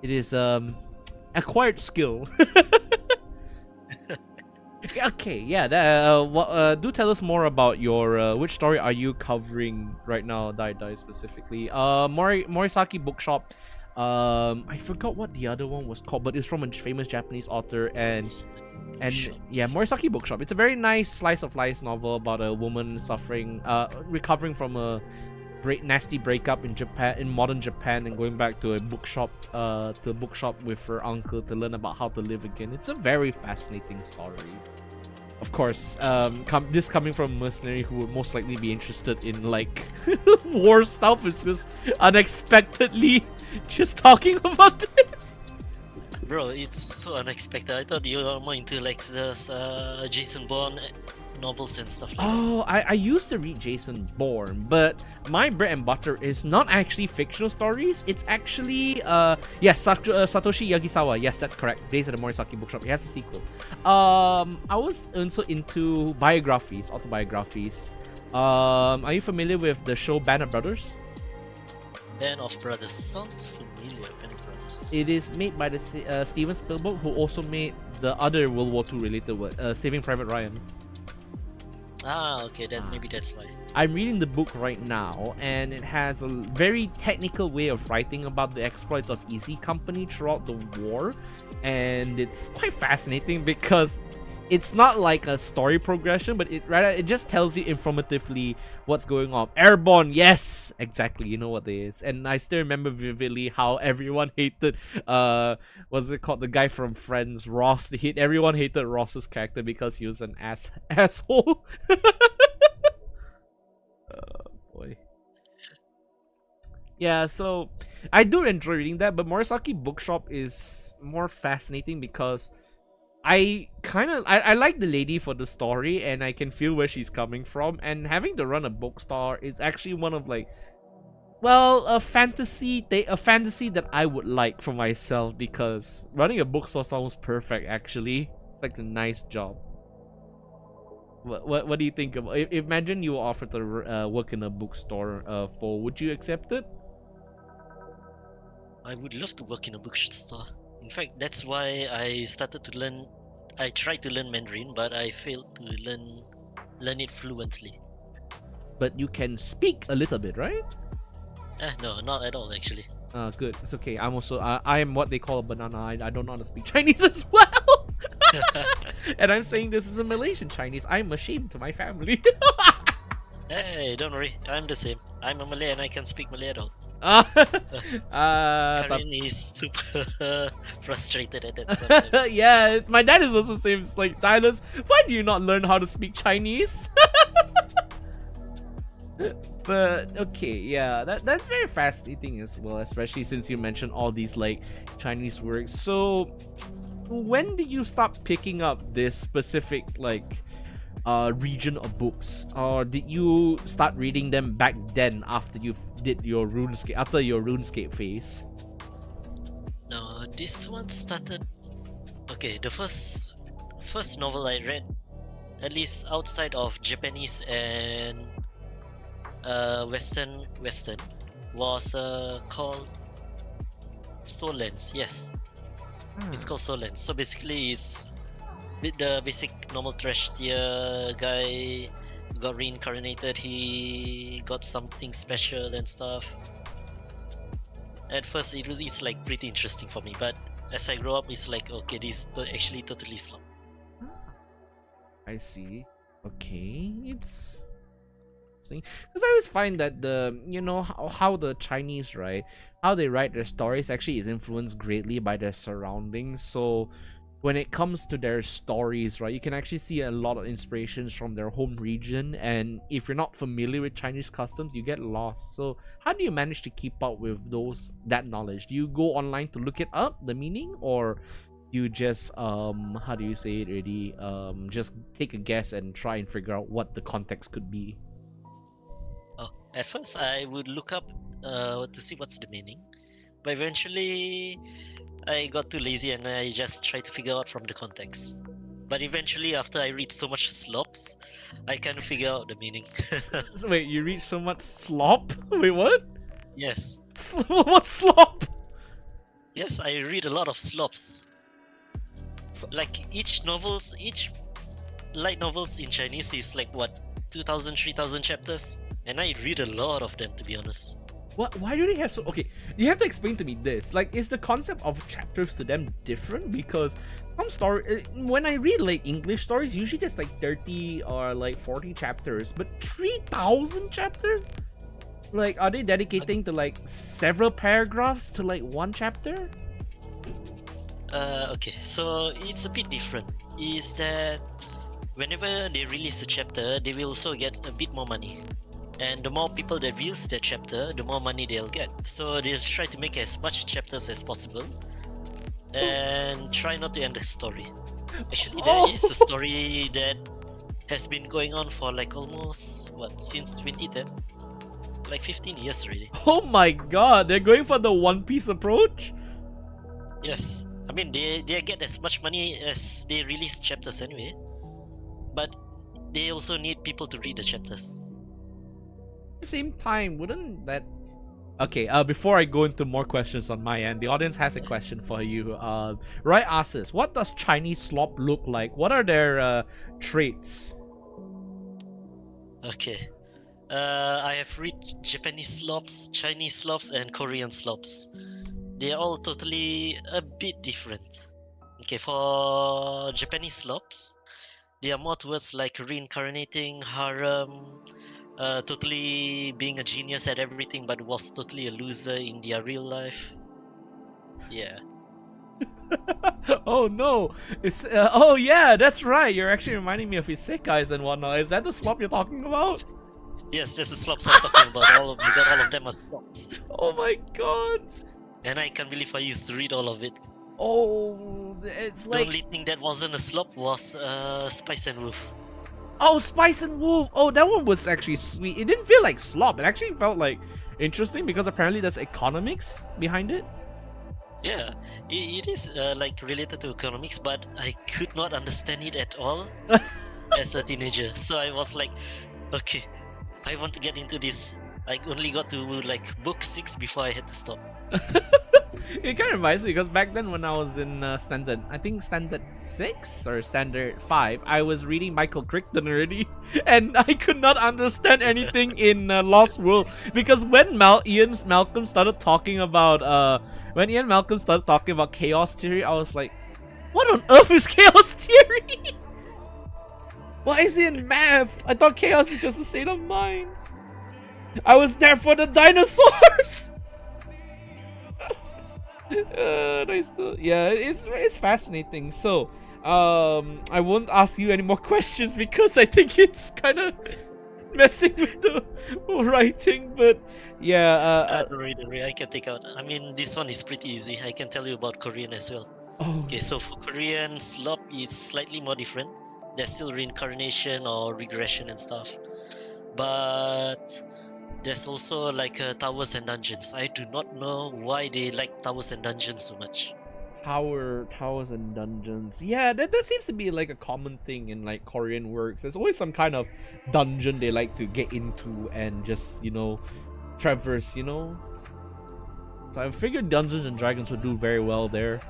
It is acquired skill. Okay, yeah. Do tell us more about your which story are you covering right now, Dai specifically? Morisaki Bookshop. I forgot what the other one was called, but it's from a famous Japanese author, and Bookshop. yeah, Morisaki Bookshop. It's a very nice slice of life novel about a woman recovering from a nasty breakup in modern Japan, and going back to a bookshop with her uncle to learn about how to live again. It's a very fascinating story. Of course, this coming from a mercenary who would most likely be interested in like war stuff is just unexpectedly just talking about this. Bro, it's so unexpected. I thought you were more into like this Jason Bourne novels and stuff like that. Oh, I used to read Jason Bourne, but my bread and butter is not actually fictional stories. It's actually yes, Satoshi Yagisawa. Yes, that's correct. Days at the Morisaki Bookshop. He has a sequel. I was also into biographies, autobiographies. Are you familiar with the show Band of Brothers? Band of Brothers sounds familiar. Band of Brothers. It is made by the Steven Spielberg, who also made the other World War II related work, Saving Private Ryan. Ah, okay, then maybe that's why. I'm reading the book right now, and it has a very technical way of writing about the exploits of Easy Company throughout the war, and it's quite fascinating because it's not like a story progression, but it just tells you informatively what's going on. Airborne, yes, exactly, you know what it is. And I still remember vividly how everyone hated what's it called, the guy from Friends, Ross. Everyone hated Ross's character because he was an asshole. Oh boy. Yeah, so I do enjoy reading that, but Morisaki Bookshop is more fascinating because I like the lady for the story, and I can feel where she's coming from, and having to run a bookstore is actually one of like, well, a fantasy that I would like for myself, because running a bookstore sounds perfect actually. It's like a nice job. What do you think of, imagine you were offered to work in a bookstore, would you accept it? I would love to work in a bookstore. In fact, that's why I started to learn. I tried to learn Mandarin, but I failed to learn it fluently. But you can speak a little bit, right? No, not at all actually. Good. It's okay. I'm also I am what they call a banana. I don't know how to speak Chinese as well. And I'm saying this is a Malaysian Chinese. I'm ashamed to my family. Hey, don't worry. I'm the same. I'm a Malay and I can speak Malay at all. Karin is super frustrated at that sometimes. Yeah, my dad is also the same. It's like, Dylus, why do you not learn how to speak Chinese? But okay, yeah, that's very fascinating as well, especially since you mentioned all these like Chinese words. So when did you stop picking up this specific like region of books, or did you start reading them back then after you did your RuneScape phase? No, this one started. Okay, the first novel I read, at least outside of Japanese and Western, was called Solens. Yes, it's called Solens. So basically, it's the basic normal trash tier guy got reincarnated. He got something special and stuff. At first, it's like pretty interesting for me, but as I grow up, it's like, okay, this is actually totally slop. I see. Okay, it's because I always find that how the Chinese, right, how they write their stories actually is influenced greatly by their surroundings. So when it comes to their stories, right, you can actually see a lot of inspirations from their home region, and if you're not familiar with Chinese customs, you get lost. So how do you manage to keep up with that knowledge? Do you go online to look it up, the meaning, or you just how do you say it really, just take a guess and try and figure out what the context could be? Oh, at first I would look up to see what's the meaning, but eventually I got too lazy and I just tried to figure out from the context. But eventually, after I read so much slops, I kind of figure out the meaning. So wait, you read so much slop? Wait, what? Yes. What slop? Yes, I read a lot of slops. Like each light novels in Chinese is like what, 2,000, 3,000 chapters, and I read a lot of them, to be honest. Why do they have so... Okay, you have to explain to me this. Like, is the concept of chapters to them different? Because some story... When I read, like, English stories, usually there's, like, 30 or, like, 40 chapters. But 3,000 chapters? Like, are they dedicating to, like, several paragraphs to, like, one chapter? Okay, so it's a bit different. Is that whenever they release a chapter, they will also get a bit more money. And the more people that views that chapter, the more money they'll get. So they'll try to make as much chapters as possible. and try not to end the story. Actually, Oh. there is a story that has been going on for like almost since 2010, like 15 years already. Oh my god, they're going for the One Piece approach? Yes, I mean they get as much money as they release chapters anyway, but they also need people to read the chapters. At the same time, wouldn't that... Okay, before I go into more questions on my end, the audience has a question for you. Roy asks us, what does Chinese slop look like? What are their traits? Okay, I have read Japanese slops, Chinese slops, and Korean slops. They are all totally a bit different. Okay, for Japanese slops, they are more towards like reincarnating harem, totally being a genius at everything, but was totally a loser in their real life. Yeah. Oh no! It's oh yeah, that's right. You're actually reminding me of isekais and whatnot. Is that the slop you're talking about? Yes, that's the slops I'm talking about. All of them are slops. Oh my god! And I can't believe I used to read all of it. Oh, it's The like... only thing that wasn't a slop was Spice and Wolf. Oh, Spice and Wolf. Oh, that one was actually sweet. It didn't feel like slop. It actually felt like interesting because apparently there's economics behind it. Yeah, it is like related to economics, but I could not understand it at all as a teenager. So I was like, okay, I want to get into this. I only got to like book 6 before I had to stop. It kind of reminds me because back then when I was in standard, I think standard 6 or standard 5, I was reading Michael Crichton already, and I could not understand anything in Lost World because when Ian Malcolm started talking about chaos theory, I was like, what on earth is chaos theory? Why is it in math? I thought chaos is just a state of mind. I was there for the dinosaurs. Yeah, it's fascinating. So, I won't ask you any more questions because I think it's kind of messing with the writing. But yeah, Don't worry, I can take out. I mean, this one is pretty easy. I can tell you about Korean as well. oh, Okay, so for Korean, slop is slightly more different. There's still reincarnation or regression and stuff, but there's also like towers and dungeons. I do not know why they like towers and dungeons so much. towers and dungeons. Yeah, that seems to be like a common thing in like Korean works. There's always some kind of dungeon they like to get into and just traverse. So I figured Dungeons and Dragons would do very well there.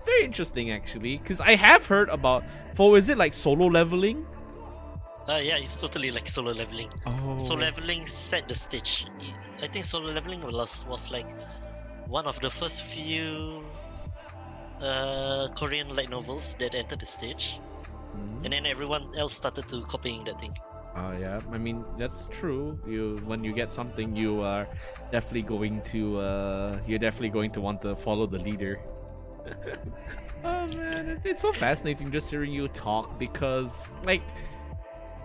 Very interesting actually, because I have heard about is it like solo leveling? Yeah, it's totally like solo leveling. Oh. Solo leveling set the stage. I think solo leveling was like one of the first few Korean light novels that entered the stage, and then everyone else started to copying that thing. Oh yeah, I mean that's true. When you get something, you are definitely going to want to follow the leader. Oh man, it's so fascinating just hearing you talk because like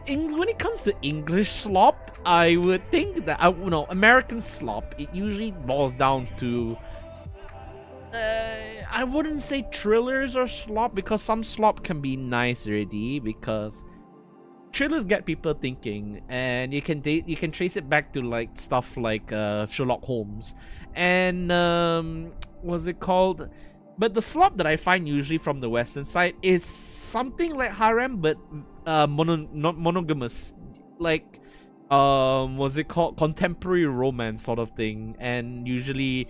when it comes to English slop, I would think that American slop, it usually boils down to I wouldn't say thrillers or slop because some slop can be nice already because thrillers get people thinking, and you can trace it back to like stuff like Sherlock Holmes and what's it called? But the slop that I find usually from the western side is something like harem, but not monogamous, like what's it called, contemporary romance sort of thing, and usually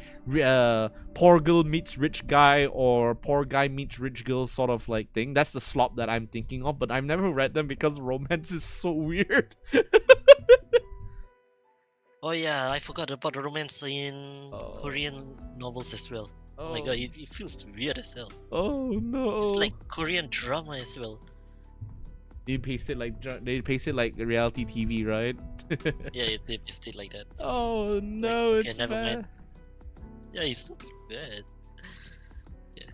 poor girl meets rich guy or poor guy meets rich girl sort of like thing. That's the slop that I'm thinking of, but I've never read them because romance is so weird. Oh yeah, I forgot about the romance in Korean novels as well. Oh my god, it feels weird as hell. Oh no. It's like Korean drama as well. They paste it like reality TV, right? Yeah, they paste it like that. Oh no, like, it's okay, never bad. mind. Yeah, it's totally bad. Yeah.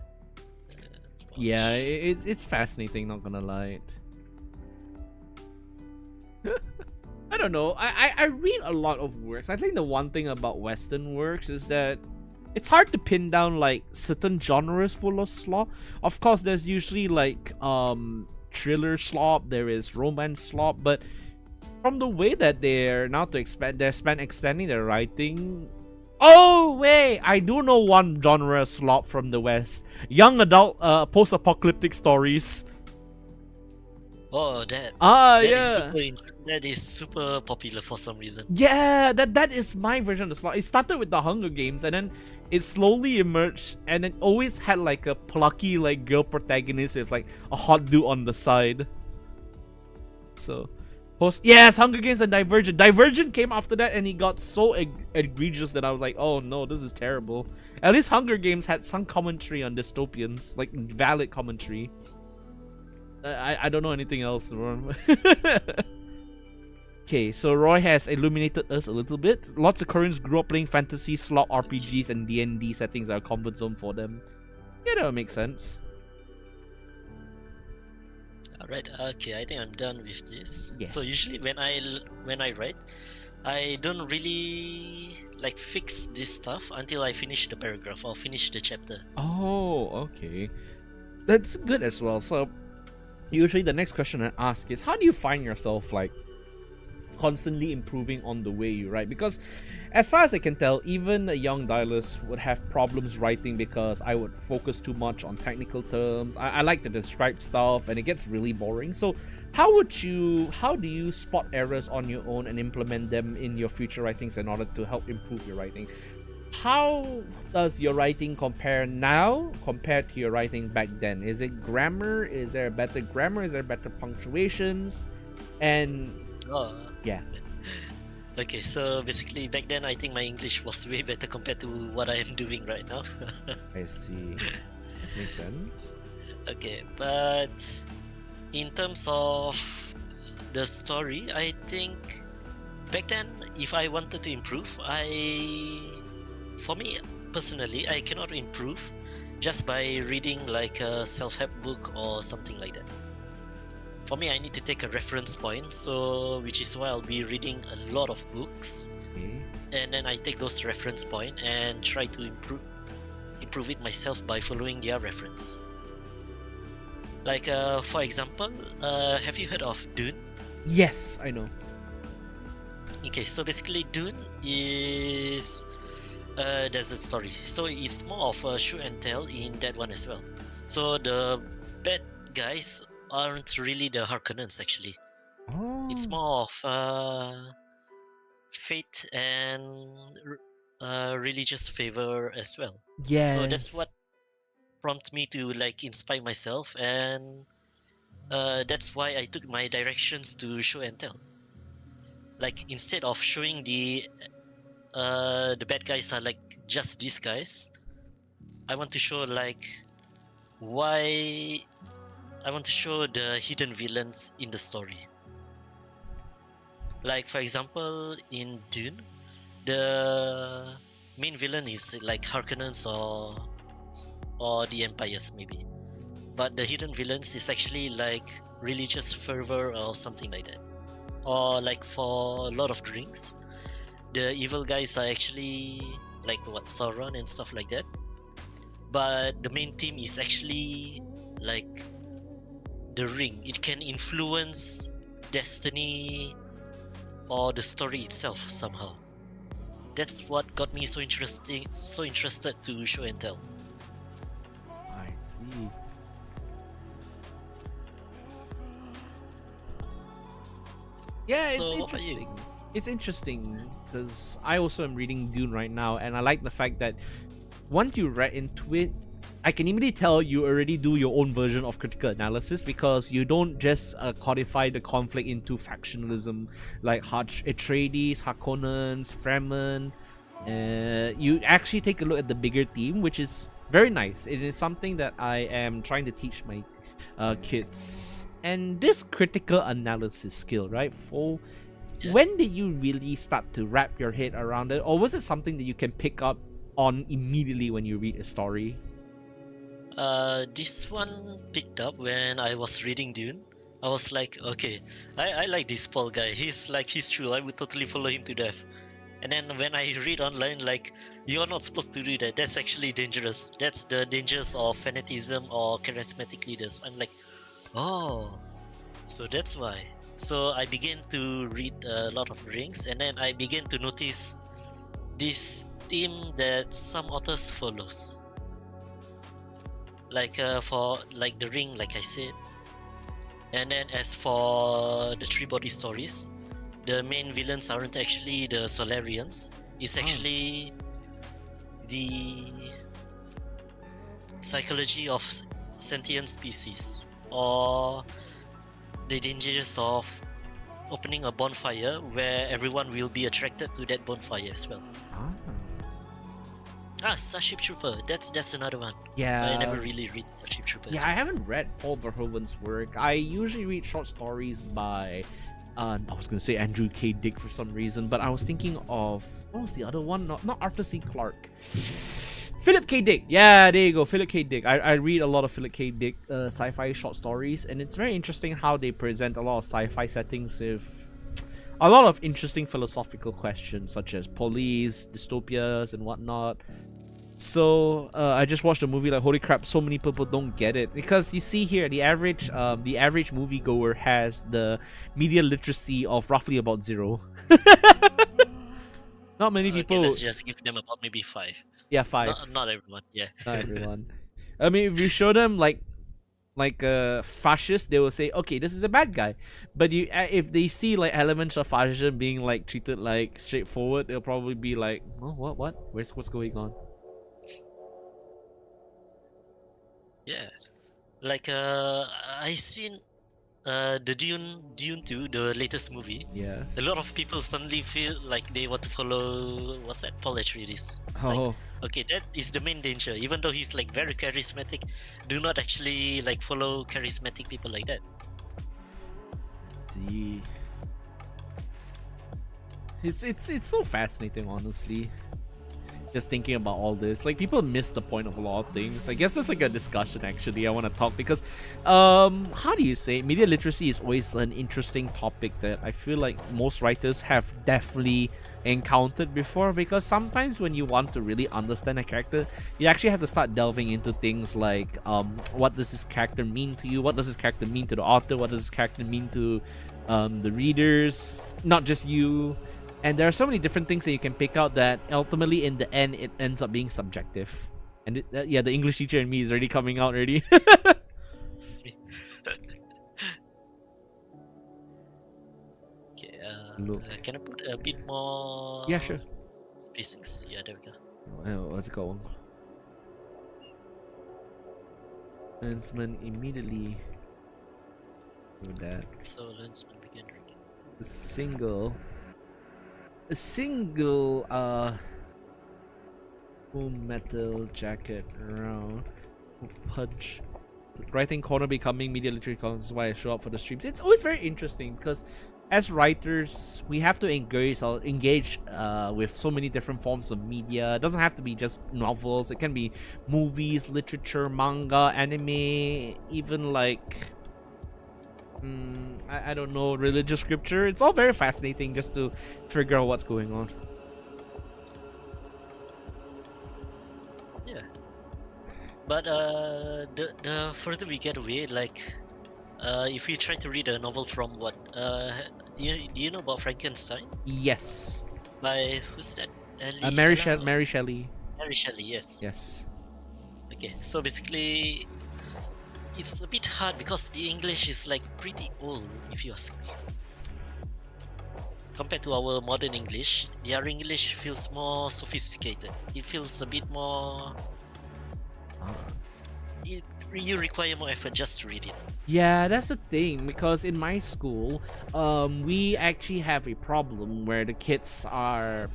Yeah, it's fascinating, not gonna lie. I don't know. I read a lot of works. I think the one thing about Western works is that it's hard to pin down like certain genres full of slop. Of course, there's usually like thriller slop, there is romance slop, but from the way that they're now to extending their writing. Oh wait, I do know one genre slop from the West: young adult post-apocalyptic stories. Oh, that Yeah. that is super popular for some reason. Yeah, that is my version of the slot. It started with the Hunger Games, and then it slowly emerged, and it always had like a plucky like girl protagonist with like a hot dude on the side. So, yes, Hunger Games and Divergent. Divergent came after that, and he got so egregious that I was like, oh no, this is terrible. At least Hunger Games had some commentary on dystopians, like valid commentary. I don't know anything else. Okay, so Roy has illuminated us a little bit. Lots of Koreans grew up playing fantasy, slot RPGs, and D&D settings are a comfort zone for them. Yeah, that would make sense. Alright, okay, I think I'm done with this. Yes. So usually when I write, I don't really like fix this stuff until I finish the paragraph or finish the chapter. Oh, okay. That's good as well. So usually the next question I ask is, how do you find yourself like constantly improving on the way you write? Because as far as I can tell, even a young Dylus would have problems writing because I would focus too much on technical terms. I like to describe stuff and it gets really boring. So how do you spot errors on your own and implement them in your future writings in order to help improve your writing? How does your writing compare now compared to your writing back then? Is it grammar? Is there better grammar? Is there better punctuations? And Oh, yeah. okay, so basically back then I think my English was way better compared to what I am doing right now. I see. This makes sense. Okay, but in terms of the story, I think back then if I wanted to improve, for me personally, I cannot improve just by reading like a self-help book or something like that. For me, I need to take a reference point, so which is why I'll be reading a lot of books, Okay. and then I take those reference point and try to improve it myself by following their reference. Like for example, have you heard of Dune? Yes, I know. Okay, so basically Dune is a desert story, so it's more of a show and tell in that one as well. So the bad guys aren't really the Harkonnens actually. Oh. It's more of fate and religious favor as well. Yes. So that's what prompted me to like inspire myself, and that's why I took my directions to show and tell. Like instead of showing the bad guys are like just these guys, I want to show like why. I want to show the hidden villains in the story. Like for example, in Dune, the main villain is like Harkonnens or the Empires maybe, but the hidden villains is actually like religious fervor or something like that. Or like for Lord of the Rings, the evil guys are actually like what, Sauron and stuff like that. But the main theme is actually like the ring. It can influence destiny or the story itself somehow. That's what got me so interested to show and tell. I see. Yeah, it's So, what about you? interesting. It's interesting because I also am reading Dune right now, and I like the fact that once you read into it, I can immediately tell you already do your own version of critical analysis, because you don't just codify the conflict into factionalism like Atreides, Harkonnens, Fremen. You actually take a look at the bigger theme, which is very nice. It is something that I am trying to teach my kids. And this critical analysis skill, right? Yeah. When did you really start to wrap your head around it, or was it something that you can pick up on immediately when you read a story? This one picked up when I was reading Dune. I was like, okay, I like this Paul guy. He's true. I would totally follow him to death. And then when I read online, like You're not supposed to do that. That's actually dangerous. That's the dangers of fanaticism or charismatic leaders. I'm like, oh, so that's why. So I began to read a lot of rings, and then I began to notice this theme that some authors follows. Like for like the ring, like I said. And then as for the three body stories, the main villains aren't actually the Solarians. It's actually the psychology of sentient species, or the dangers of opening a bonfire where everyone will be attracted to that bonfire as well. Starship Trooper. That's another one. Yeah. I never really read Starship Trooper. Yeah, I haven't read Paul Verhoeven's work. I usually read short stories by, I was gonna say Andrew K. Dick for some reason, but I was thinking of, what was the other one? Not Arthur C. Clarke. Philip K. Dick. Yeah, there you go, Philip K. Dick. I read a lot of Philip K. Dick sci-fi short stories, and it's very interesting how they present a lot of sci-fi settings with a lot of interesting philosophical questions, such as police, dystopias, and whatnot. So I just watched a movie, like, holy crap, so many people don't get it, because you see here the average moviegoer has the media literacy of roughly about 0. Not many people. Okay, let's just give them about maybe 5. Yeah, 5. Not everyone. Yeah. Not everyone. I mean, if you show them like fascist, they will say, okay, this is a bad guy. But if they see like elements of fascism being like treated like straightforward, they'll probably be like, oh, what? What's going on? Yeah, like I seen the Dune 2, the latest movie. Yeah. A lot of people suddenly feel like they want to follow, what's that, Paul Atreides. Oh. Like, okay, that is the main danger. Even though he's like very charismatic, do not actually like follow charismatic people like that. Gee. It's so fascinating, honestly. Just thinking about all this, like, people miss the point of a lot of things. I guess that's like a discussion actually I want to talk, because how do you say, media literacy is always an interesting topic that I feel like most writers have definitely encountered before, because sometimes when you want to really understand a character, you actually have to start delving into things like what does this character mean to you, what does this character mean to the author, what does this character mean to the readers, not just you. And there are so many different things that you can pick out that ultimately in the end it ends up being subjective. And yeah, the English teacher in me is already coming out already. Okay, can I put a bit more? Yeah, sure. Spacings. Yeah, there we go. What's it called? Lensman immediately do that. So Lensman begin drinking. A single full metal jacket around punch right hand corner becoming media literary columns. This is why I show up for the streams. It's always very interesting because as writers we have to engage with so many different forms of media. It doesn't have to be just novels, it can be movies, literature, manga, anime, even like I don't know, religious scripture. It's all very fascinating just to figure out what's going on. Yeah, but the further we get away, like if you try to read a novel from what do you know about Frankenstein? Yes. By who's that? Mary Shelley. Mary Shelley, yes. Yes. Okay, so basically it's a bit hard because the English is like pretty old, if you ask me. Compared to our modern English, their English feels more sophisticated. It feels a bit more. You require more effort just to read it. Yeah, that's the thing, because in my school, we actually have a problem where the kids are,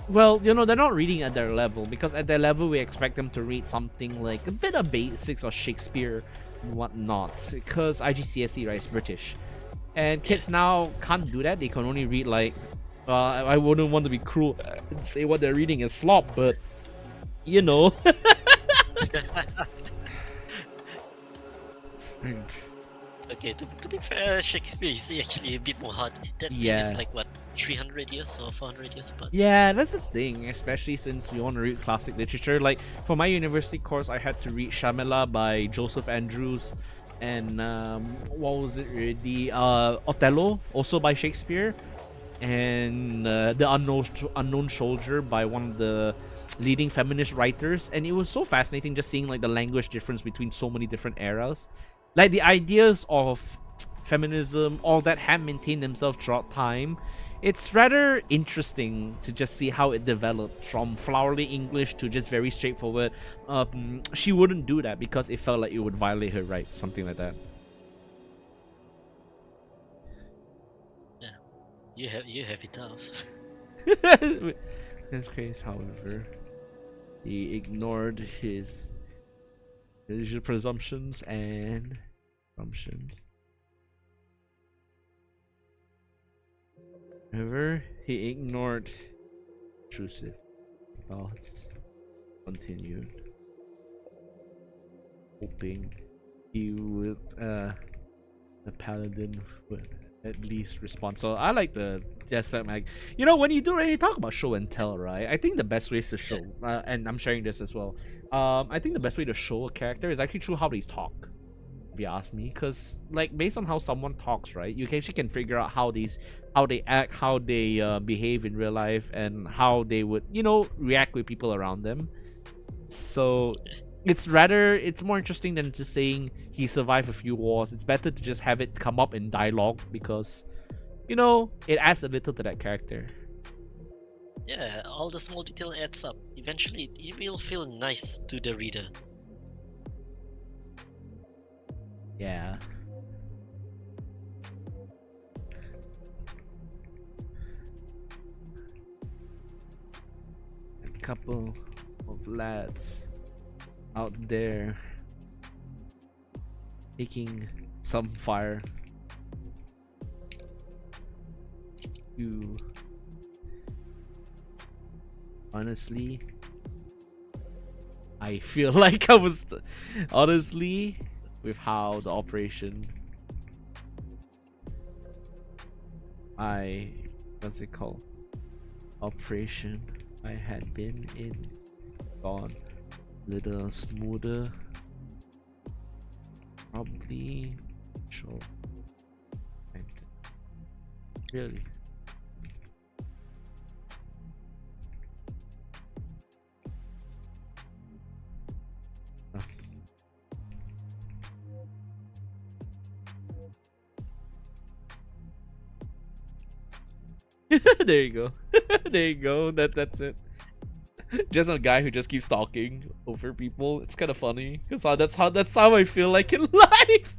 well, you know, they're not reading at their level, because at their level we expect them to read something like a bit of basics or Shakespeare and whatnot, because IGCSE, right, is British, and kids now can't do that. They can only read like I wouldn't want to be cruel and say what they're reading is slop, but you know. Okay, to be fair, Shakespeare is actually a bit more hard. That thing is Yeah. like what, 300 years or 400 years apart? Yeah, that's the thing, especially since we want to read classic literature. Like for my university course, I had to read Shamila by Joseph Andrews, and what was it already? Othello, also by Shakespeare, and the unknown soldier by one of the leading feminist writers. And it was so fascinating just seeing like the language difference between so many different eras, like the ideas of feminism, all that have maintained themselves throughout time. It's rather interesting to just see how it developed from flowery English to just very straightforward. She wouldn't do that because it felt like it would violate her rights, something like that. Yeah, you have it tough. In this case, however, he ignored his religious presumptions and assumptions. However, he ignored intrusive thoughts, continued, hoping he would, the paladin would at least respond. So I like the just that, like, you know, when you do really talk about show and tell, right? I think the best ways to show, and I'm sharing this as well. I think the best way to show a character is actually through how they talk. If you ask me, because like based on how someone talks, right, you actually can figure out how they act, how they behave in real life, and how they would, you know, react with people around them. So it's more interesting than just saying he survived a few wars. It's better to just have it come up in dialogue because, you know, it adds a little to that character. Yeah, all the small detail adds up. Eventually, it will feel nice to the reader. Yeah. A couple of lads out there taking some fire to, honestly, I feel like I was honestly with how the operation what's it called, operation I had been in gone a little smoother, probably sure, and really there you go. There you go. That's it. Just a guy who just keeps talking over people. It's kind of funny because that's how I feel like in life.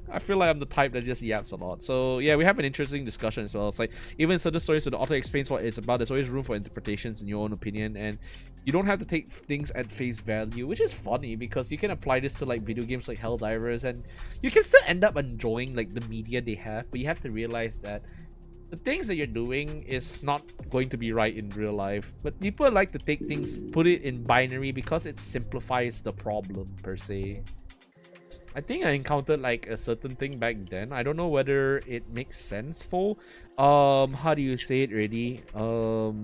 I feel like I'm the type that just yaps a lot. So yeah, we have an interesting discussion as well. It's like even certain stories where the author explains what it's about, there's always room for interpretations in your own opinion, and you don't have to take things at face value, which is funny because you can apply this to like video games like Helldivers, and you can still end up enjoying like the media they have, but you have to realize that the things that you're doing is not going to be right in real life. But people like to take things, put it in binary because it simplifies the problem per se. I think I encountered like a certain thing back then. I don't know whether it makes sense for how do you say it already? What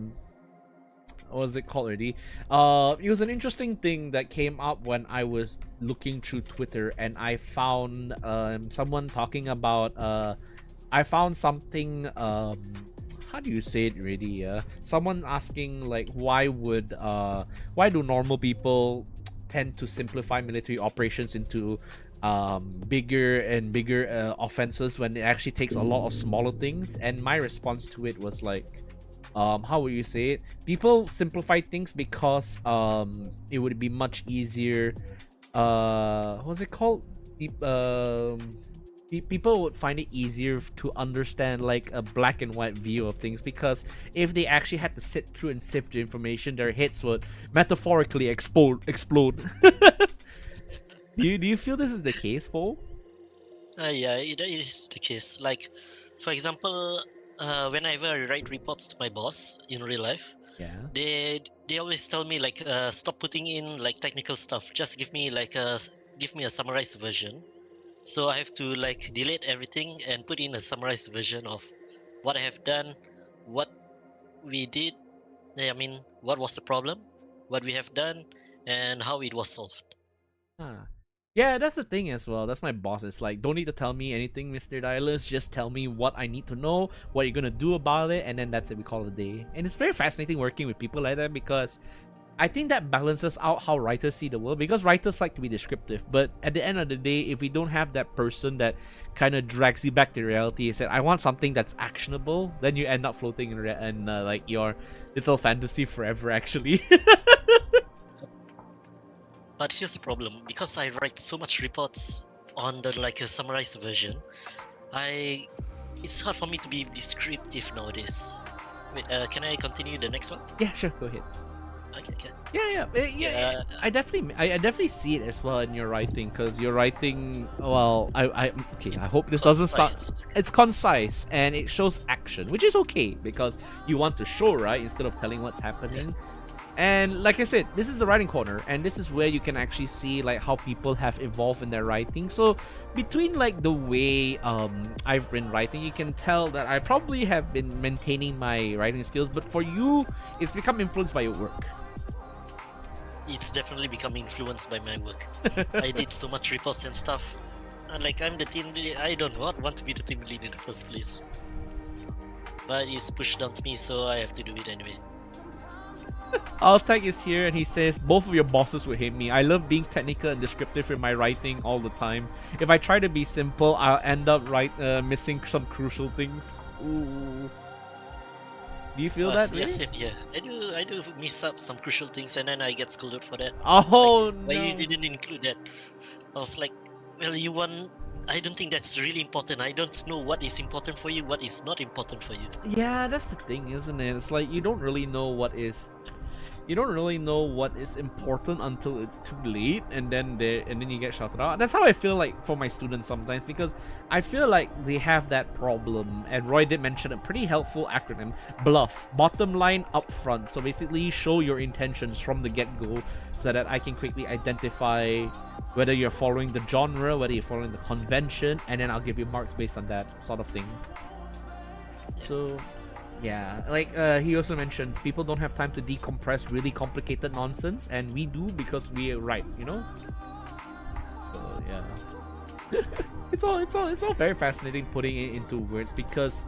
was it called already? It was an interesting thing that came up when I was looking through Twitter, and I found someone talking about I found something how do you say it really? Someone asking like why do normal people tend to simplify military operations into bigger and bigger offenses when it actually takes a lot of smaller things? And my response to it was like, how would you say it? People simplify things because it would be much easier. What's it called? People would find it easier to understand like a black and white view of things, because if they actually had to sit through and sift the information, their heads would metaphorically explode. Do you feel this is the case, Paul? Yeah, it is the case. Like, for example, whenever I write reports to my boss in real life, Yeah. they always tell me like, stop putting in like technical stuff. Just give me like give me a summarized version. So I have to like delete everything and put in a summarized version of what I have done, what we did. I mean, what was the problem, what we have done, and how it was solved. Huh. Yeah, that's the thing as well. That's my boss. It's like, don't need to tell me anything, Mr. Dylus. Just tell me what I need to know, what you're gonna do about it, and then that's it. We call it a day. And it's very fascinating working with people like that because I think that balances out how writers see the world because writers like to be descriptive. But at the end of the day, if we don't have that person that kind of drags you back to reality and said, I want something that's actionable, then you end up floating in like your little fantasy forever, actually. But here's the problem: because I write so much reports on the like a summarized version, it's hard for me to be descriptive nowadays. Wait, can I continue the next one? Yeah, sure, go ahead. Okay. Yeah. I definitely see it as well in your writing because your writing. Well, okay. I hope this doesn't sound. Concise. It's concise and it shows action, which is okay because you want to show, right, instead of telling what's happening. And like I said, this is the writing corner, and this is where you can actually see like how people have evolved in their writing. So between like the way I've been writing, you can tell that I probably have been maintaining my writing skills, but for you, it's become influenced by your work. It's definitely become influenced by my work. I did so much reports and stuff. And like I'm the team lead, I don't want to be the team lead in the first place. But it's pushed down to me, so I have to do it anyway. Altec is here and he says, both of your bosses would hate me. I love being technical and descriptive in my writing all the time. If I try to be simple, I'll end up missing some crucial things. Ooh. Do you feel that? Yeah, Really? same here. I do miss up some crucial things and then I get scolded for that. Oh like, no! Why you didn't include that? I was like, well, I don't think that's really important. I don't know what is important for you, what is not important for you. Yeah, that's the thing, isn't it? It's like you don't really know what is important until it's too late, and then you get shouted out. That's how I feel like for my students sometimes, because I feel like they have that problem. And Roy did mention a pretty helpful acronym: bluff, bottom line, up front. So basically, show your intentions from the get-go, so that I can quickly identify whether you're following the genre, whether you're following the convention, and then I'll give you marks based on that sort of thing. So yeah, like he also mentions people don't have time to decompress really complicated nonsense, and we do because we write, you know. So yeah, it's all very fascinating putting it into words because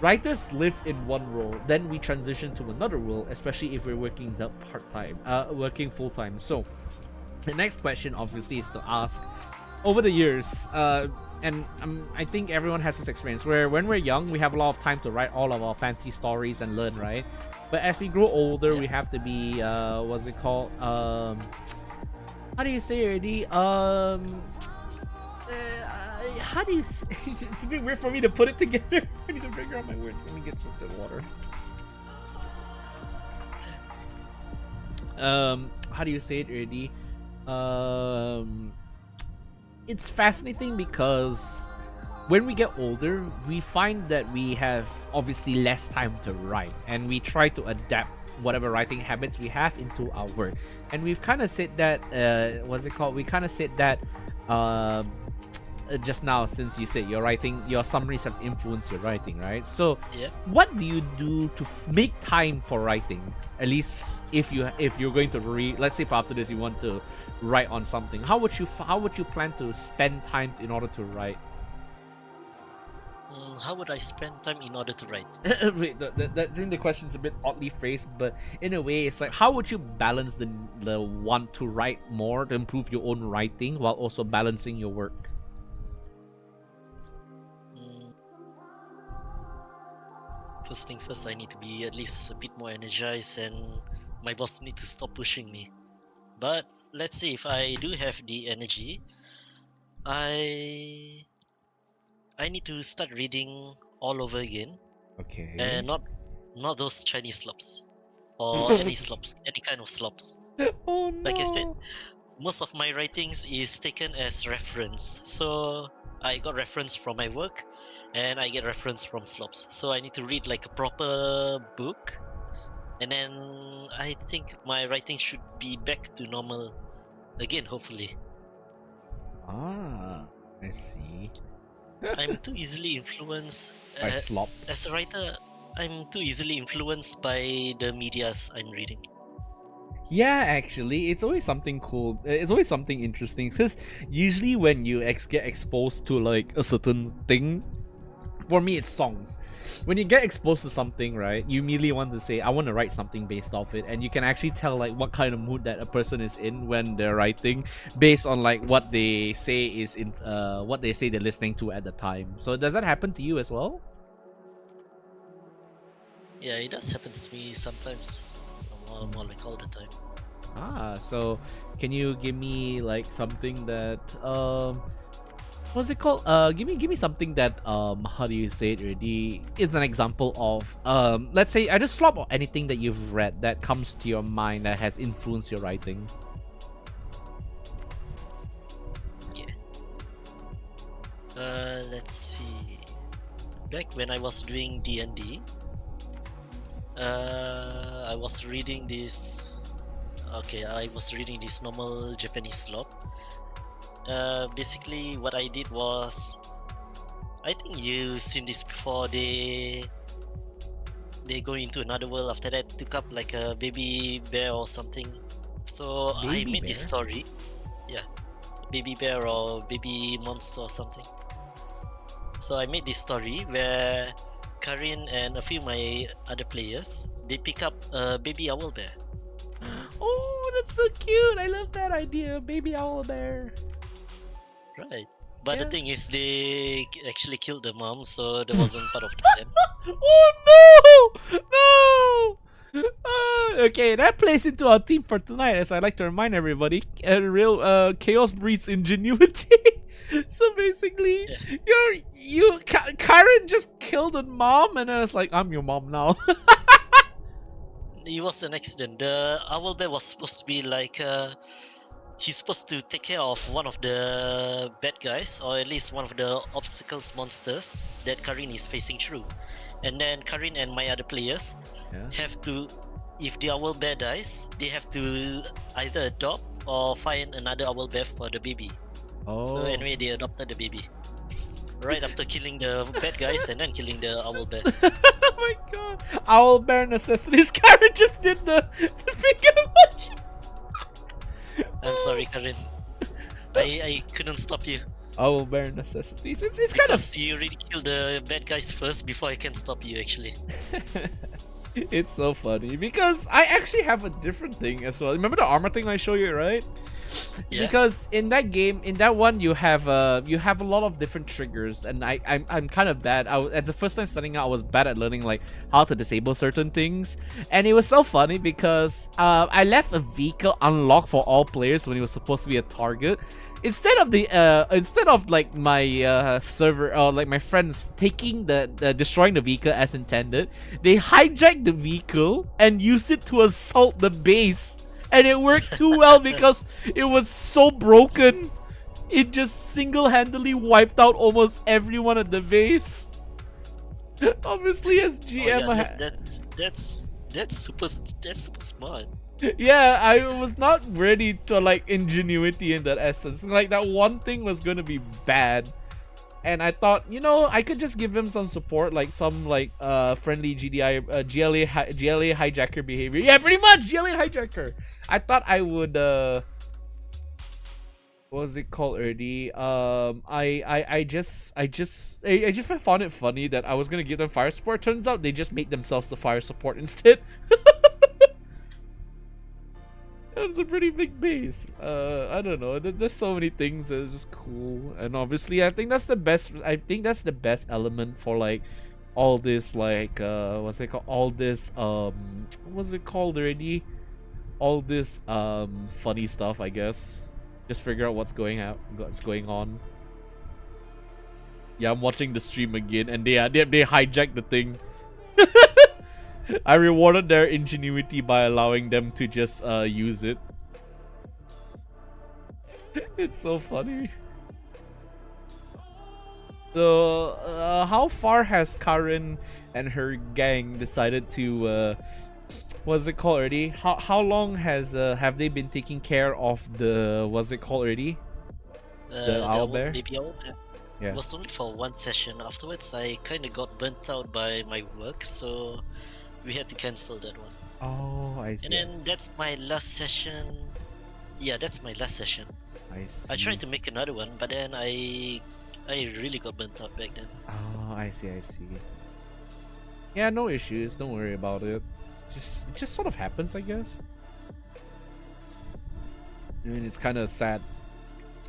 writers live in one role, then we transition to another role, especially if we're working the working full time. So the next question obviously is to ask, over the years, and I think everyone has this experience where when we're young, we have a lot of time to write all of our fancy stories and learn, right? But as we grow older, we have to be, what's it called? How do you say it already? How do you say it's a bit weird for me to put it together. I need to figure out my words. Let me get some water. How do you say it already? It's fascinating because when we get older, we find that we have obviously less time to write, and we try to adapt whatever writing habits we have into our work. And we've kind of said that, what's it called? We kind of said that just now, since you said your summaries have influenced your writing, right? So Yeah. what do you do to make time for writing? At least if you're going to read, let's say for after this you want to write on something, how would you plan to spend time in order to write? How would I spend time in order to write? Wait, the question's a bit oddly phrased, but in a way it's like, how would you balance the want to write more to improve your own writing while also balancing your work? First thing first, I need to be at least a bit more energized, and my boss need to stop pushing me. But let's say if I do have the energy, I need to start reading all over again, Okay. and not those Chinese slops or any slops, any kind of slops. Oh no. Like I said, most of my writings is taken as reference. So I got reference from my work, and I get reference from slops. So I need to read like a proper book, and then I think my writing should be back to normal again, hopefully. Ah, I see. I'm too easily influenced. By slop. As a writer, I'm too easily influenced by the medias I'm reading. Yeah, actually, it's always something cool. It's always something interesting because usually when you get exposed to like a certain thing, for me it's songs. When you get exposed to something, right, you immediately want to say, I want to write something based off it, and you can actually tell like what kind of mood that a person is in when they're writing based on like what they say is in what they say they're listening to at the time. So does that happen to you as well? Yeah, it does happen to me sometimes. More like all the time. So can you give me like something that what's it called? Give me something that how do you say it already? Is an example of let's say I just slop or anything that you've read that comes to your mind that has influenced your writing. Yeah. Let's see. Back when I was doing D&D, I was reading this. Okay, I was reading this normal Japanese slop. Basically, what I did was, I think you've seen this before. They go into another world. After that, took up like a baby bear or something. So I Baby made bear? this story. Yeah, baby bear or baby monster or something. So I made this story where Karin and a few of my other players, they pick up a baby owl bear. Oh, that's so cute! I love that idea, baby owl bear. Right. But Yeah. the thing is, they actually killed the mom, so that wasn't part of the plan. Oh no! No! Okay, that plays into our theme for tonight. As I like to remind everybody, real chaos breeds ingenuity. So basically, Karen just killed a mom, and then it's like, I'm your mom now. It was an accident. The owl bear was supposed to be like he's supposed to take care of one of the bad guys, or at least one of the obstacles monsters that Karin is facing through. And then Karin and my other players have to, if the owl bear dies, they have to either adopt or find another owl bear for the baby. Oh. So anyway, they adopted the baby right after killing the bad guys and then killing the owl bear. Oh my god! Owl bear necessities. Karen just did the finger emoji. I'm sorry, Karin. I couldn't stop you. Owl bear necessities. It's kind of. Because you already killed the bad guys first before I can stop you, actually. It's so funny because I actually have a different thing as well. Remember the armor thing I showed you, right? Yeah. Because in that game, in that one, you have a lot of different triggers, and I'm kind of bad. At the first time starting out, I was bad at learning like how to disable certain things, and it was so funny because I left a vehicle unlocked for all players when it was supposed to be a target. Instead of like my server or like my friends taking the destroying the vehicle as intended, they hijacked the vehicle and used it to assault the base, and it worked too well because it was so broken. It just single-handedly wiped out almost everyone at the base. Obviously, as GM, Oh, yeah, that's super smart. Yeah, I was not ready to like ingenuity in that essence. Like that one thing was gonna be bad, and I thought, I could just give him some support, like some like friendly GLA hijacker behavior. Yeah, pretty much GLA hijacker. I thought I would what was it called already? I just found it funny that I was gonna give them fire support. Turns out they just made themselves the fire support instead. That's a pretty big base. I don't know. There's so many things that's just cool, and obviously, I think that's the best. I think that's the best element for like all this, like what's it called? All this what's it called already? All this funny stuff, I guess. Just figure out what's going on. Yeah, I'm watching the stream again, and they hijacked the thing. I rewarded their ingenuity by allowing them to just use it. It's so funny. So, how far has Karen and her gang decided to what's it called already? How long has have they been taking care of the what's it called already? The owlbear? baby owl. It Yeah. was only for one session. Afterwards, I kind of got burnt out by my work, so we had to cancel that one. Oh, I And see. then that's my last session. Yeah, that's my last session. I see. I tried to make another one, but then I really got burnt out back then. Oh, I see. I see. Yeah, no issues. Don't worry about it. It just sort of happens, I guess. I mean, it's kind of sad,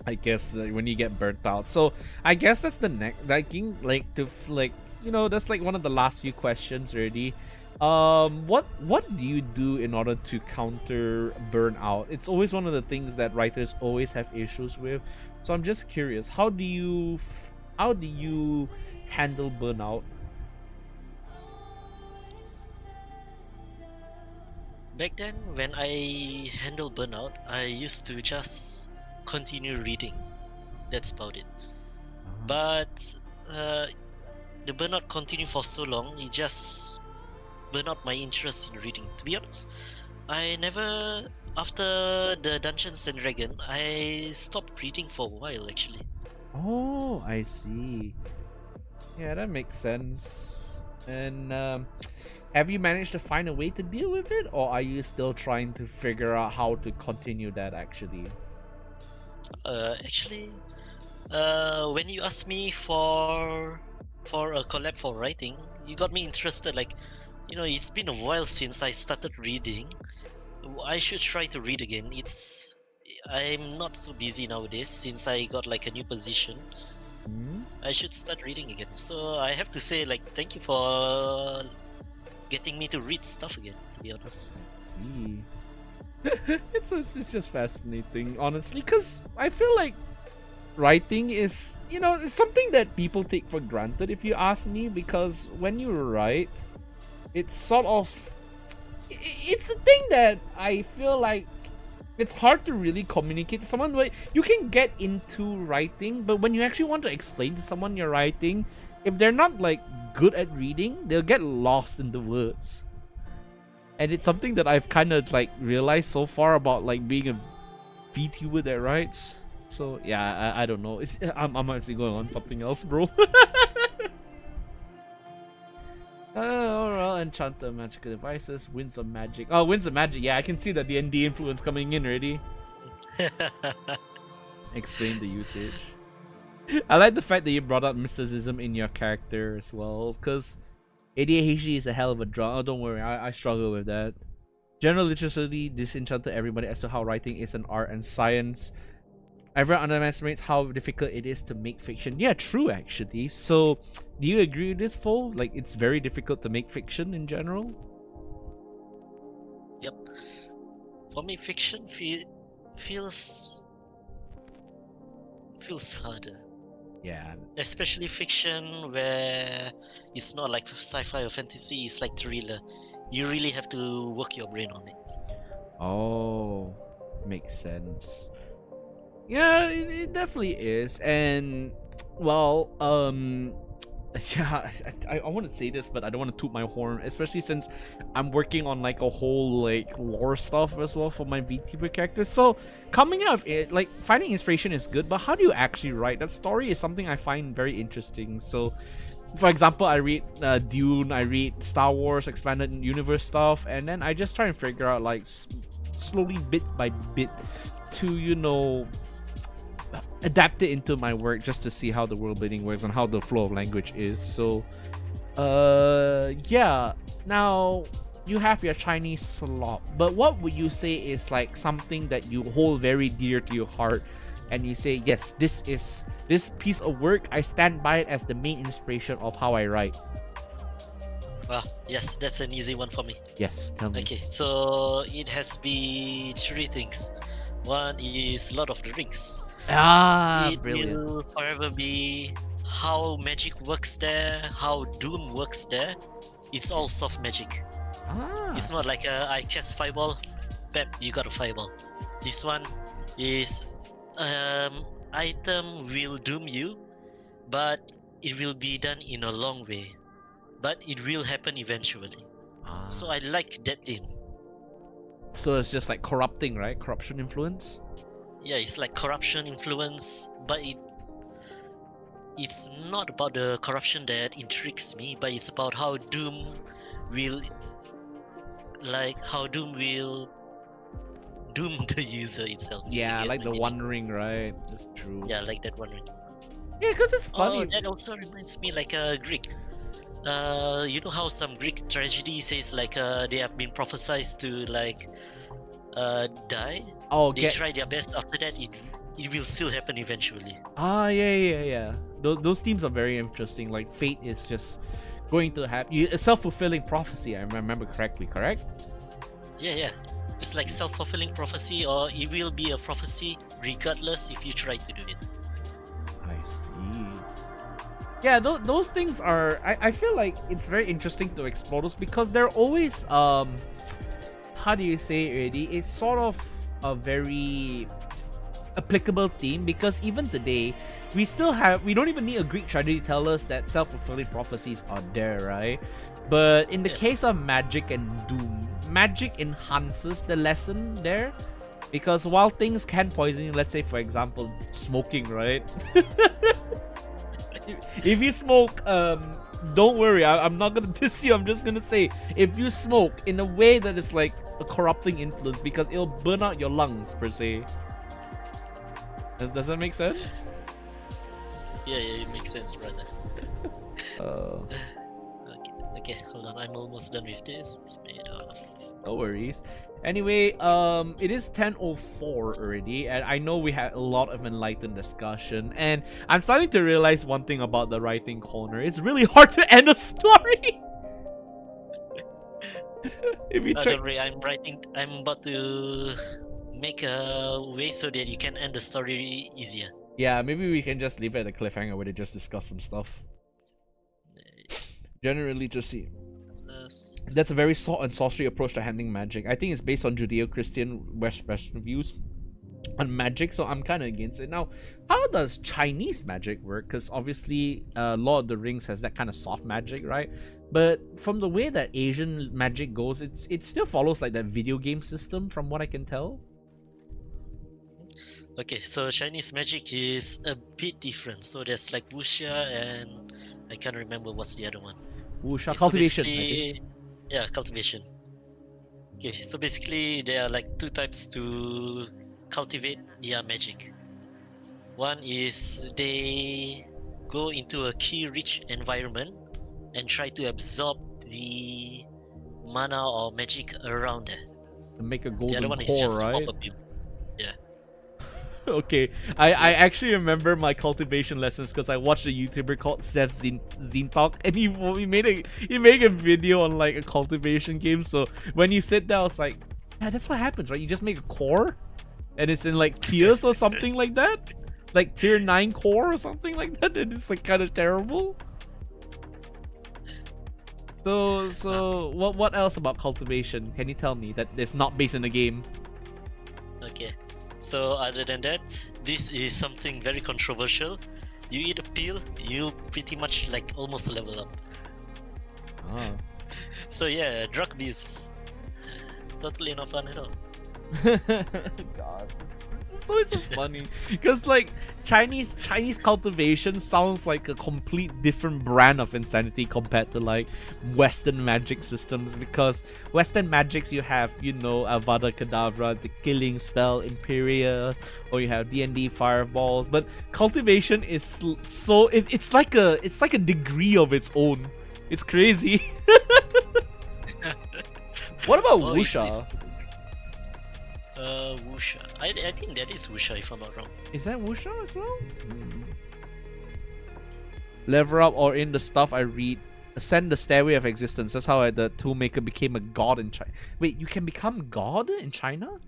I guess, when you get burnt out. So I guess that's the next, that's like one of the last few questions already. What do you do in order to counter burnout? It's always one of the things that writers always have issues with. So I'm just curious, how do you handle burnout? Back then, when I handled burnout, I used to just continue reading. That's about it. But the burnout continued for so long, it just burned out my interest in reading. To be honest, I never, after the Dungeons and Dragons, I stopped reading for a while actually. Oh, I see. Yeah, that makes sense. And have you managed to find a way to deal with it, or are you still trying to figure out how to continue that actually? Actually, when you asked me for a collab for writing, you got me interested. Like, it's been a while since I started reading. I should try to read again. I'm not so busy nowadays since I got like a new position. Hmm? I should start reading again. So I have to say, like, thank you for getting me to read stuff again, to be honest. See. It's just fascinating, honestly, because I feel like writing is, it's something that people take for granted, if you ask me, because when you write, it's sort of, it's a thing that I feel like it's hard to really communicate to someone. But you can get into writing, but when you actually want to explain to someone you're writing, if they're not like good at reading, they'll get lost in the words. And it's something that I've kind of like realized so far about like being a VTuber that writes. So yeah, I don't know. I'm actually going on something else, bro. Alright, enchanter magical devices, winds of magic. Oh, winds of magic. Yeah, I can see that the ND influence coming in already. Explain the usage. I like the fact that you brought up mysticism in your character as well, because ADHD is a hell of a draw. Oh, don't worry, I struggle with that. General literacy disenchanted everybody as to how writing is an art and science. Everyone underestimates how difficult it is to make fiction. Yeah, true actually. So, do you agree with this, Fo? Like, it's very difficult to make fiction in general? Yep. For me, fiction feels harder. Yeah. Especially fiction where it's not like sci-fi or fantasy, it's like thriller. You really have to work your brain on it. Oh, makes sense. Yeah, it definitely is. And, well, yeah, I want to say this, but I don't want to toot my horn, especially since I'm working on like a whole like lore stuff as well for my VTuber characters. So coming out of it, like finding inspiration is good, but how do you actually write? That story is something I find very interesting. So, for example, I read Dune, I read Star Wars expanded universe stuff, and then I just try and figure out like slowly bit by bit to adapt it into my work just to see how the world building works and how the flow of language is. So yeah, now you have your Chinese slot, but what would you say is like something that you hold very dear to your heart and you say, yes, this piece of work, I stand by it as the main inspiration of how I write? Well, yes, that's an easy one for me. Yes, tell me. Okay, so it has to be three things. One is Lord of the Rings. It Brilliant. will forever be how magic works there, how Doom works there. It's all soft magic. It's not like I cast fireball, Pep, you got a fireball. This one is item will doom you, but it will be done in a long way. But it will happen eventually. So I like that theme. So it's just like corrupting, right? Corruption influence? yeah, it's like corruption influence, but it's not about the corruption that intrigues me, but it's about will how Doom will doom the user itself. You Yeah, get like my the meaning? One Ring, right? That's true. Yeah, like that one. Yeah, because it's Oh, funny. that also reminds me like a Greek. You know how some Greek tragedy says like they have been prophesied to like die. Oh, They try their best. After that, it will still happen eventually. yeah. Those themes are very interesting. Like fate is just going to happen. A self-fulfilling prophecy. I remember correctly. Correct? Yeah. It's like self-fulfilling prophecy, or it will be a prophecy regardless if you try to do it. I see. Yeah, those things are. I feel like it's very interesting to explore those because they're always how do you say it already? It's sort of a very applicable theme because even today we don't even need a Greek tragedy to tell us that self-fulfilling prophecies are there, right? But in the case of magic and doom, magic enhances the lesson there because while things can poison you, let's say for example smoking, right? If you smoke, don't worry, I'm not gonna diss you. I'm just gonna say if you smoke in a way that is like a corrupting influence because it'll burn out your lungs per se. Does that make sense? Yeah, it makes sense, brother. Uh, Okay, hold on. I'm almost done with this. It's made off. no worries. Anyway, it is 10:04 already, and I know we had a lot of enlightened discussion, and I'm starting to realize one thing about the writing corner. It's really hard to end a story. If you Don't worry, I'm about to make a way so that you can end the story easier. Yeah, maybe we can just leave it at a cliffhanger where they just discuss some stuff. Generally, just see. That's a very sword and sorcery approach to handling magic. I think it's based on Judeo-Christian Western views on magic, so I'm kind of against it. Now, how does Chinese magic work? Because obviously, Lord of the Rings has that kind of soft magic, right? But from the way that Asian magic goes, it still follows like that video game system, from what I can tell. Okay, so Chinese magic is a bit different. So there's like wuxia and I can't remember what's the other one. Wuxia, Okay, cultivation. So yeah, cultivation. Okay, so basically there are like two types to cultivate their magic. One is they go into a key-rich environment and try to absorb the mana or magic around there. To make a golden The other one core, is just right? pop-up build. Yeah. Okay, I actually remember my cultivation lessons because I watched a YouTuber called Seth Zintalk, and he made a video on like a cultivation game. So when you sit there, I was like, yeah, that's what happens, right? You just make a core, and it's in like tiers or something like that, like tier 9 core or something like that, and it's like kind of terrible. So what else about cultivation can you tell me that is not based in the game? Okay. So other than that, this is something very controversial. You eat a pill, you pretty much like almost level up. Oh. So yeah, drug abuse. Totally not fun at all. God. It's always so funny. Because like Chinese cultivation sounds like a complete different brand of insanity compared to like Western magic systems, because Western magics you have, you know, Avada Kedavra, the killing spell, Imperia, or you have D&D fireballs, but cultivation is it's like a degree of its own. It's crazy. What about wuxia? Wuxia. I think that is wuxia if I'm not wrong. Is that wuxia as well? Level up or in the stuff I read, ascend the stairway of existence. That's how the toolmaker became a god in China. Wait, you can become god in China?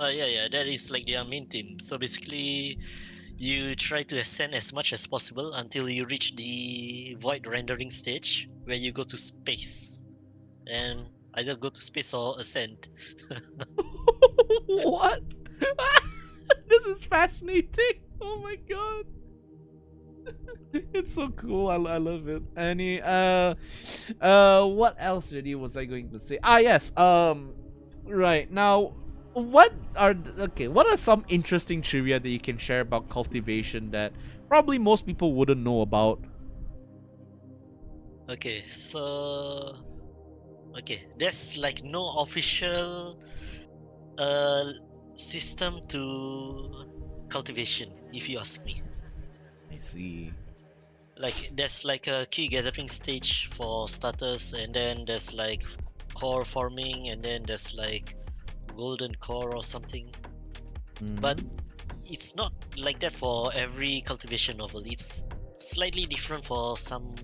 Yeah, that is like their main theme. So basically, you try to ascend as much as possible until you reach the void rendering stage, where you go to space, and either go to space or ascend. What? This is fascinating. Oh my god. It's so cool. I love it. What else really was I going to say? Yes. Right now, what are some interesting trivia that you can share about cultivation that probably most people wouldn't know about? Okay, so there's like no official uh system to cultivation, if you ask me. I see. Like there's like a key gathering stage for starters, and then there's like core farming, and then there's like golden core or something. But Mhm. it's not like that for every cultivation novel. It's slightly different for some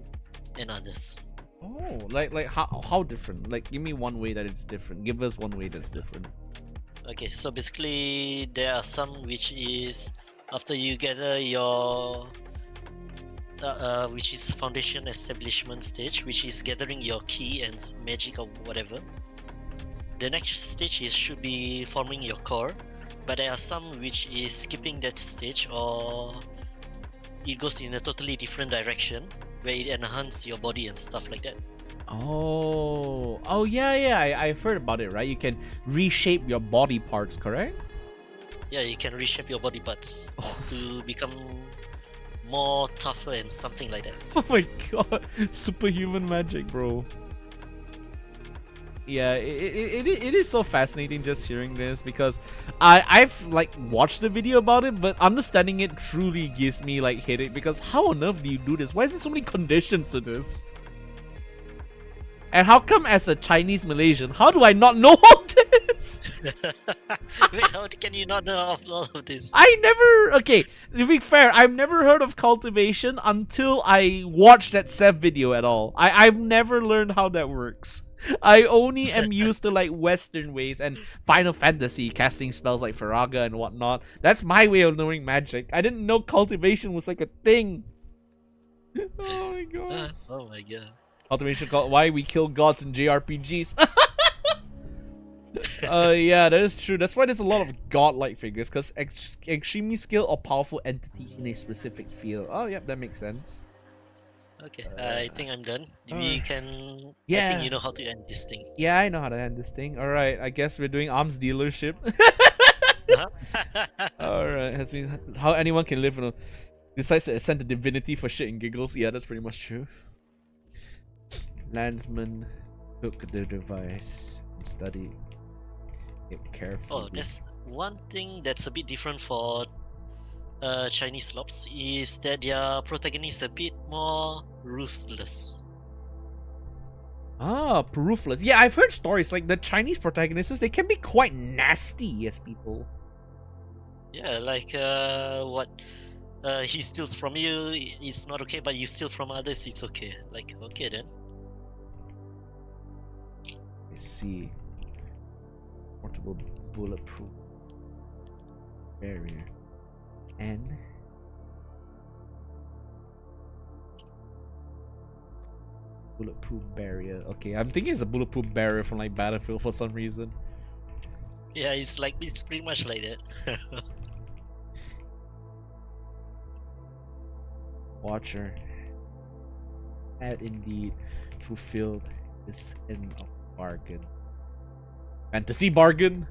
and others. Oh, like how different? Like, give me one way that it's different. Give us one way that's different. Okay, so basically there are some which is after you gather your which is foundation establishment stage, which is gathering your key and magic or whatever. The next stage is should be forming your core, but there are some which is skipping that stage, or it goes in a totally different direction where it enhances your body and stuff like that. Oh, yeah. I've heard about it. Right, you can reshape your body parts, correct? Yeah, you can reshape your body parts Oh, to become more tougher and something like that. oh my god, superhuman magic, bro. Yeah, it is so fascinating just hearing this because I've like watched the video about it, but understanding it truly gives me like headache because how on earth do you do this? Why is there so many conditions to this? And how come as a Chinese Malaysian, how do I not know all this? Wait, how can you not know of all of this? Okay, to be fair, I've never heard of cultivation until I watched that Sev video at all. I've never learned how that works. I only am used to like Western ways and Final Fantasy casting spells like Faraga and whatnot. That's my way of knowing magic. I didn't know cultivation was like a thing. Oh my god. Oh my god. Cultivation called why we kill gods in JRPGs. Yeah, that is true. That's why there's a lot of godlike figures, because extremely skilled or powerful entity in a specific field. Oh, yep, that makes sense. Okay, I think I'm done. uh, We can. I think Yeah, you know how to end this thing. yeah, I know how to end this thing. All right, I guess we're doing arms dealership. Uh-huh. All right, has been how anyone can live in a decides to ascend to divinity for shit and giggles. Yeah, that's pretty much true. Landsman took the device and studied it carefully. Oh, that's one thing that's a bit different for Chinese lobs is that their protagonist is a bit more ruthless. Ah, ruthless. Yeah, I've heard stories like the Chinese protagonists. They can be quite nasty as people. Yeah, like what he steals from you, it's not okay, but you steal from others, it's okay. Like, okay then. I see. Portable bulletproof barrier and bulletproof barrier. Okay, I'm thinking it's a bulletproof barrier from like Battlefield for some reason. Yeah, it's pretty much like that. Watcher had indeed fulfilled his end of bargain. Fantasy bargain?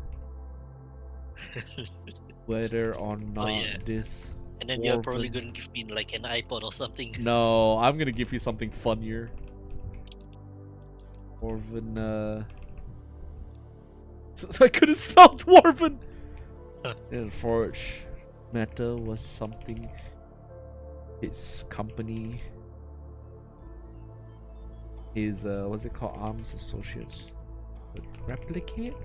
Whether or not yeah. this. And then you're probably gonna give me like an iPod or something. No, I'm gonna give you something funnier. Dwarven, so I couldn't spell Dwarven! And Forge Meta was something his company, his, what's it called? Arms Associates would replicate?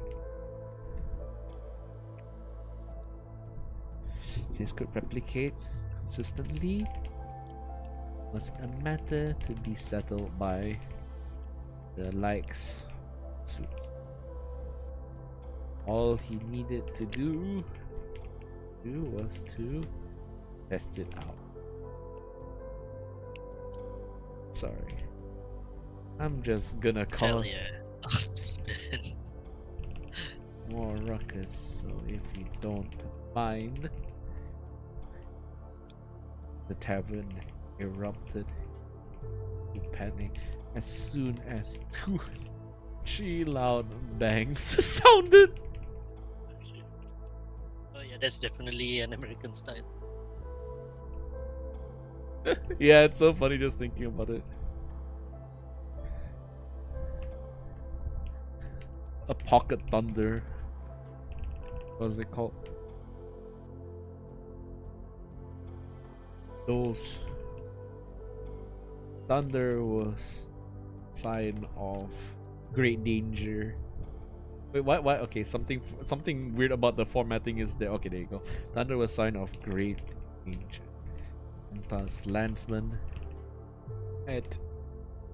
This could replicate consistently was a matter to be settled by the likes suit. All he needed to do was to test it out. Sorry. I'm just gonna Hell cause yeah. more ruckus, so if you don't mind. The tavern erupted in panic as soon as 2 3 loud bangs sounded. that's definitely an American style. Yeah, it's so funny just thinking about it. A pocket thunder. What is it called? Those thunder was sign of great danger. Wait, what? What? Okay, something weird about the formatting is there. Okay, there you go. Thunder was sign of great danger, and thus landsman had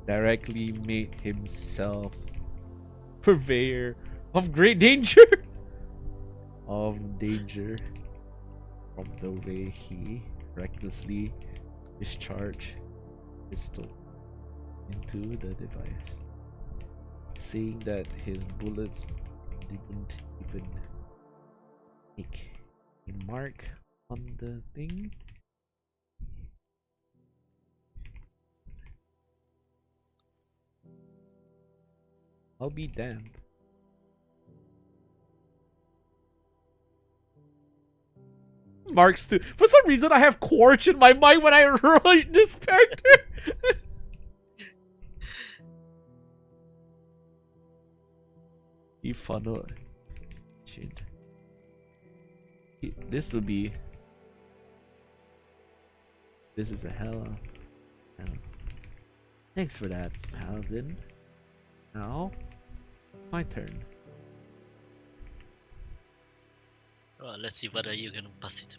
directly made himself purveyor of great danger. Of danger from the way he recklessly discharged pistol into the device, seeing that his bullets didn't even make a mark on the thing. I'll be damned. Marks too. For some reason, I have Quarch in my mind when I wrote this character. Funnel. Shit. This will be. This is a hell. Thanks for that, Paladin. Now, my turn. Well, let's see what are you gonna pass it.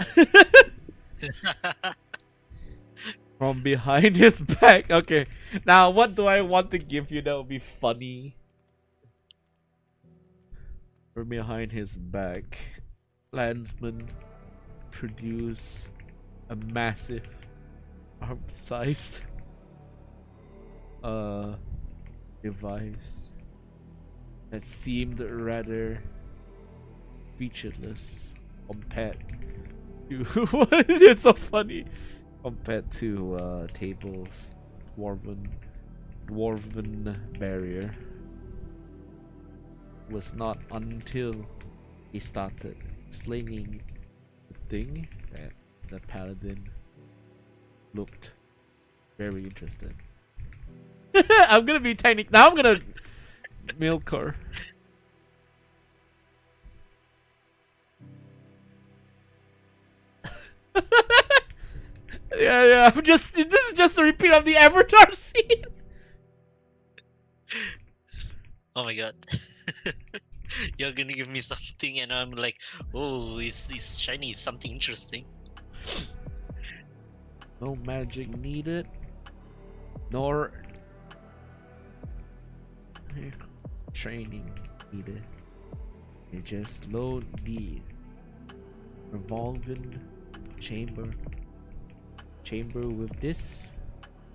From behind his back. Okay. Now, what do I want to give you that would be funny? From behind his back, Landsman produce a massive arm-sized device that seemed rather featureless compared to it's so funny compared to tables dwarven barrier. It was not until he started explaining the thing that the paladin looked very interested. I'm gonna be tiny now. I'm gonna milk her. Yeah. This is just a repeat of the Avatar scene. Oh my god. You're gonna give me something and I'm like, oh, it's shiny, it's something interesting. No magic needed, nor training needed. You just load the revolving chamber with this.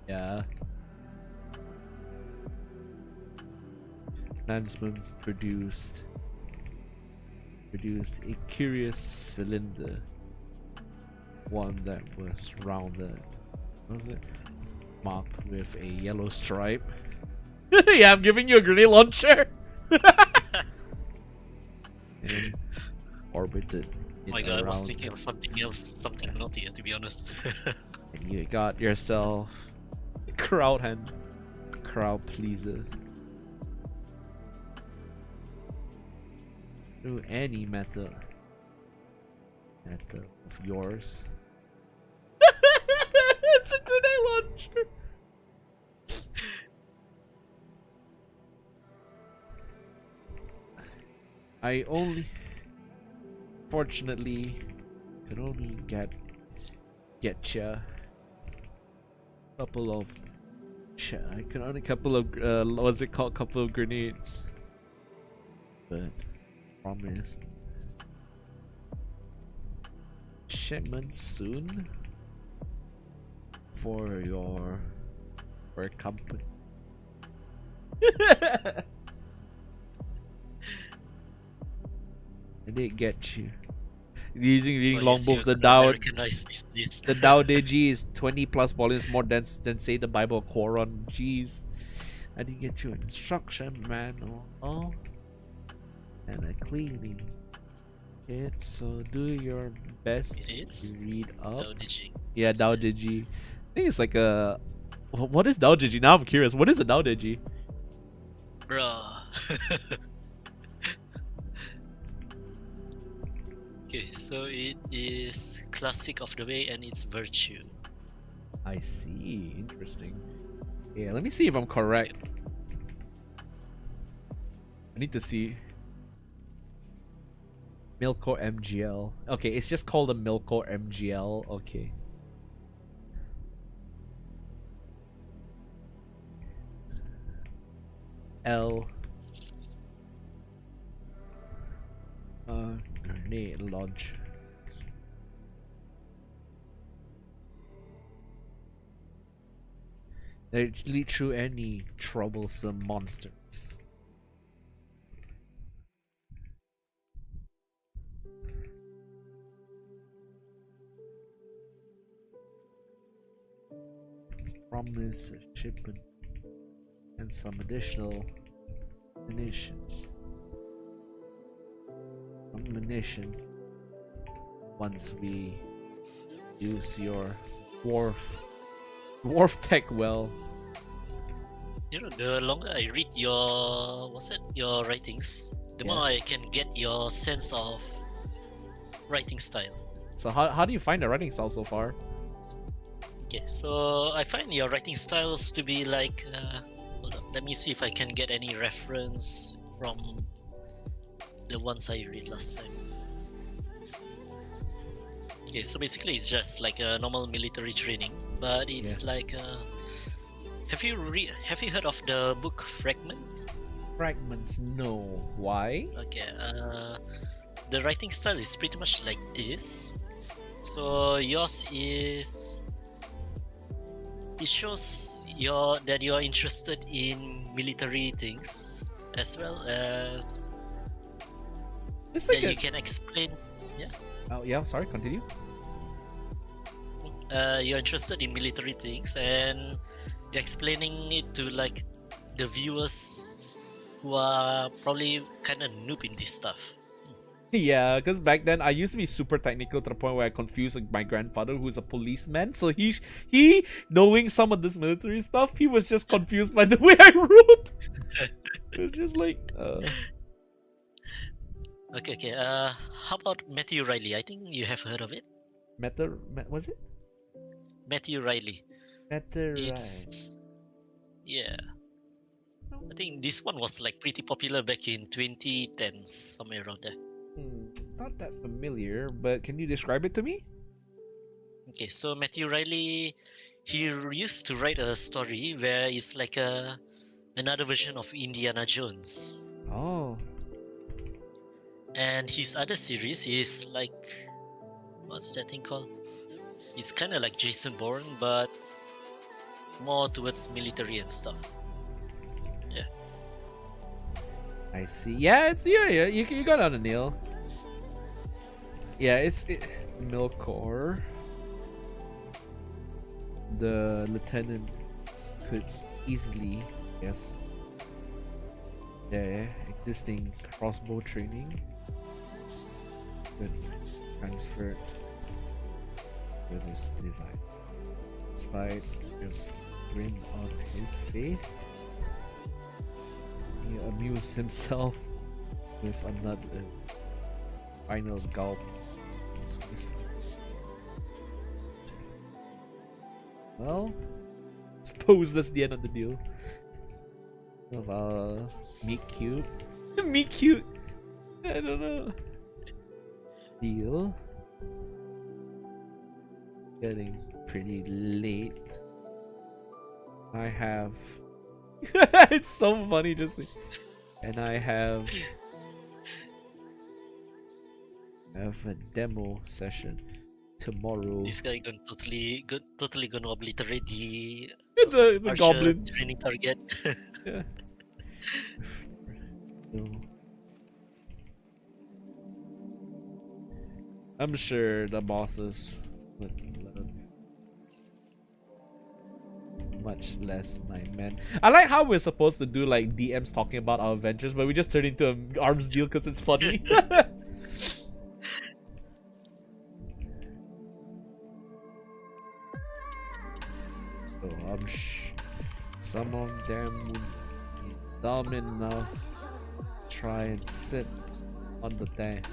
Yeah. Landsman produced a curious cylinder, one that was rounded. What was it? Marked with a yellow stripe. Yeah, I'm giving you a grenade launcher. And orbited. Oh my god, I was thinking of something else, something naughty, to be honest. And you got yourself a crowd pleaser. Through any matter of yours. It's a grenade launcher. I only, fortunately, could only get ya couple of. I can only couple of what's it called? Couple of grenades, but promised shipment soon for your company. I did get you. Reading longbooks, the Tao Digi is 20 plus volumes more dense than say the Bible of Quran. Jeez. I did get you an instruction manual and a cleaning So do your best It to is. read up. How did you Yeah, Dao understand? Digi. I think it's like a. What is Dao Digi? Now I'm curious. What is a Dao Digi? Bruh. Okay, so it is classic of the way and it's virtue. I see. Interesting. Yeah, let me see if I'm correct. I need to see. Milko MGL. Okay, it's just called a Milko MGL. Okay. L. Grenade launch. They lead through any troublesome monsters. Promise a shipment and some additional munitions. Once we use your dwarf tech well. You know, the longer I read your writings, the more I can get your sense of writing style. So how do you find the writing style so far? Okay, so I find your writing styles to be like, hold on, let me see if I can get any reference from the ones I read last time. Okay, so basically it's just like a normal military training, but it's like, have you heard of the book Fragment? Fragments, no. Why? Okay, the writing style is pretty much like this. So yours is, it shows that you're interested in military things, as well as It's like that you can explain. Yeah. Oh yeah, sorry. Continue. You're interested in military things, and you're explaining it to like the viewers who are probably kind of noob in this stuff. Yeah, because back then I used to be super technical to the point where I confused like my grandfather, who's a policeman. So he knowing some of this military stuff, he was just confused by the way I wrote. It was just like. Okay. How about Matthew Riley? I think you have heard of it. Was it? Matthew Riley. It's yeah. I think this one was like pretty popular back in 2010s, somewhere around there. Not that familiar, but can you describe it to me? Okay, so Matthew Riley, he used to write a story where it's like another version of Indiana Jones. Oh. And his other series is like, what's that thing called? It's kind of like Jason Bourne, but more towards military and stuff. Yeah. I see. Yeah, you got it on a nail. Yeah, it's Milkor. The lieutenant could easily guess their existing crossbow training could transferred to this divide. Despite with grin on his face, he amused himself with another final gulp. Well, suppose that's the end of the deal. Meet cute. Meet cute. I don't know. Deal. Getting pretty late. I have. It's so funny just. And I have a demo session tomorrow. This guy totally gonna obliterate the the Archer goblins training target. Yeah. I'm sure the bosses would love much less my men. I like how we're supposed to do like DMs talking about our adventures, but we just turn into an arms deal because it's funny. So some of them would be dumb enough to try and sit on the tank.